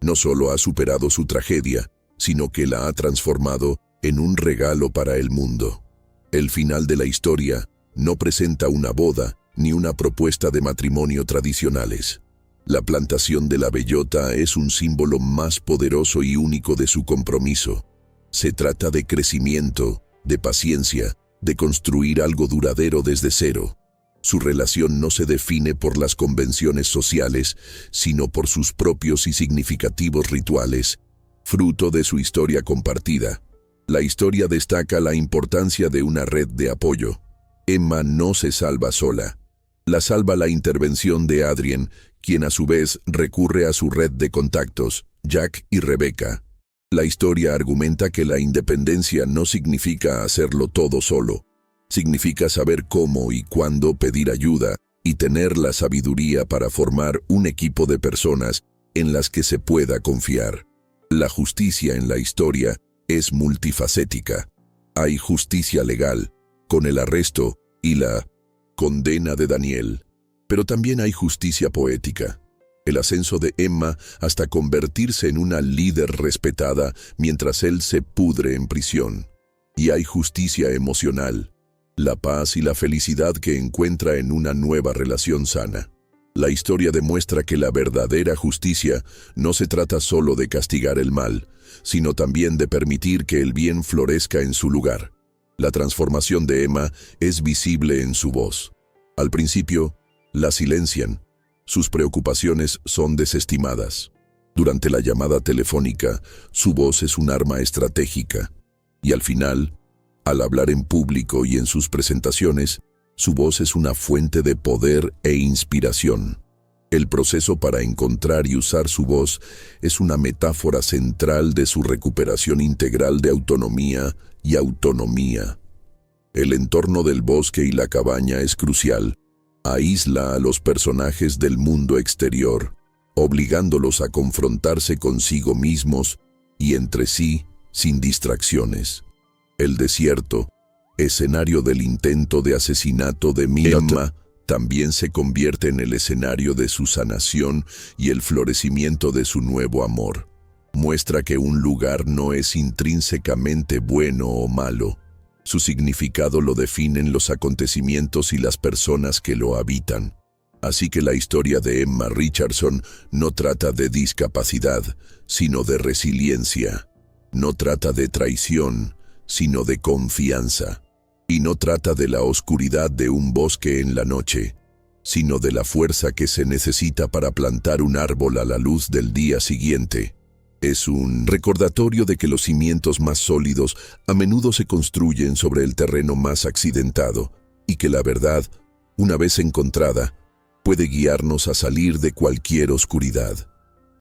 No solo ha superado su tragedia, sino que la ha transformado en un regalo para el mundo. El final de la historia no presenta una boda ni una propuesta de matrimonio tradicionales. La plantación de la bellota es un símbolo más poderoso y único de su compromiso. Se trata de crecimiento, de paciencia, de construir algo duradero desde cero. Su relación no se define por las convenciones sociales, sino por sus propios y significativos rituales, fruto de su historia compartida. La historia destaca la importancia de una red de apoyo. Emma no se salva sola. La salva la intervención de Adrien, quien a su vez recurre a su red de contactos, Jack y Rebecca. La historia argumenta que la independencia no significa hacerlo todo solo. Significa saber cómo y cuándo pedir ayuda y tener la sabiduría para formar un equipo de personas en las que se pueda confiar. La justicia en la historia es multifacética. Hay justicia legal, con el arresto y la condena de Daniel, pero también hay justicia poética. El ascenso de Emma hasta convertirse en una líder respetada mientras él se pudre en prisión. Y hay justicia emocional, la paz y la felicidad que encuentra en una nueva relación sana. La historia demuestra que la verdadera justicia no se trata solo de castigar el mal, sino también de permitir que el bien florezca en su lugar. La transformación de Emma es visible en su voz. Al principio, la silencian. Sus preocupaciones son desestimadas. Durante la llamada telefónica, su voz es un arma estratégica. Y al final, Al hablar en público y en sus presentaciones, su voz es una fuente de poder e inspiración. El proceso para encontrar y usar su voz es una metáfora central de su recuperación integral de autonomía y autonomía. El entorno del bosque y la cabaña es crucial. Aísla a los personajes del mundo exterior, obligándolos a confrontarse consigo mismos y entre sí sin distracciones. El desierto, escenario del intento de asesinato de Myanmar, también se convierte en el escenario de su sanación y el florecimiento de su nuevo amor. Muestra que un lugar no es intrínsecamente bueno o malo. Su significado lo definen los acontecimientos y las personas que lo habitan. Así que la historia de Emma Richardson no trata de discapacidad, sino de resiliencia. No trata de traición, sino de confianza. Y no trata de la oscuridad de un bosque en la noche, sino de la fuerza que se necesita para plantar un árbol a la luz del día siguiente. Es un recordatorio de que los cimientos más sólidos a menudo se construyen sobre el terreno más accidentado, y que la verdad, una vez encontrada, puede guiarnos a salir de cualquier oscuridad.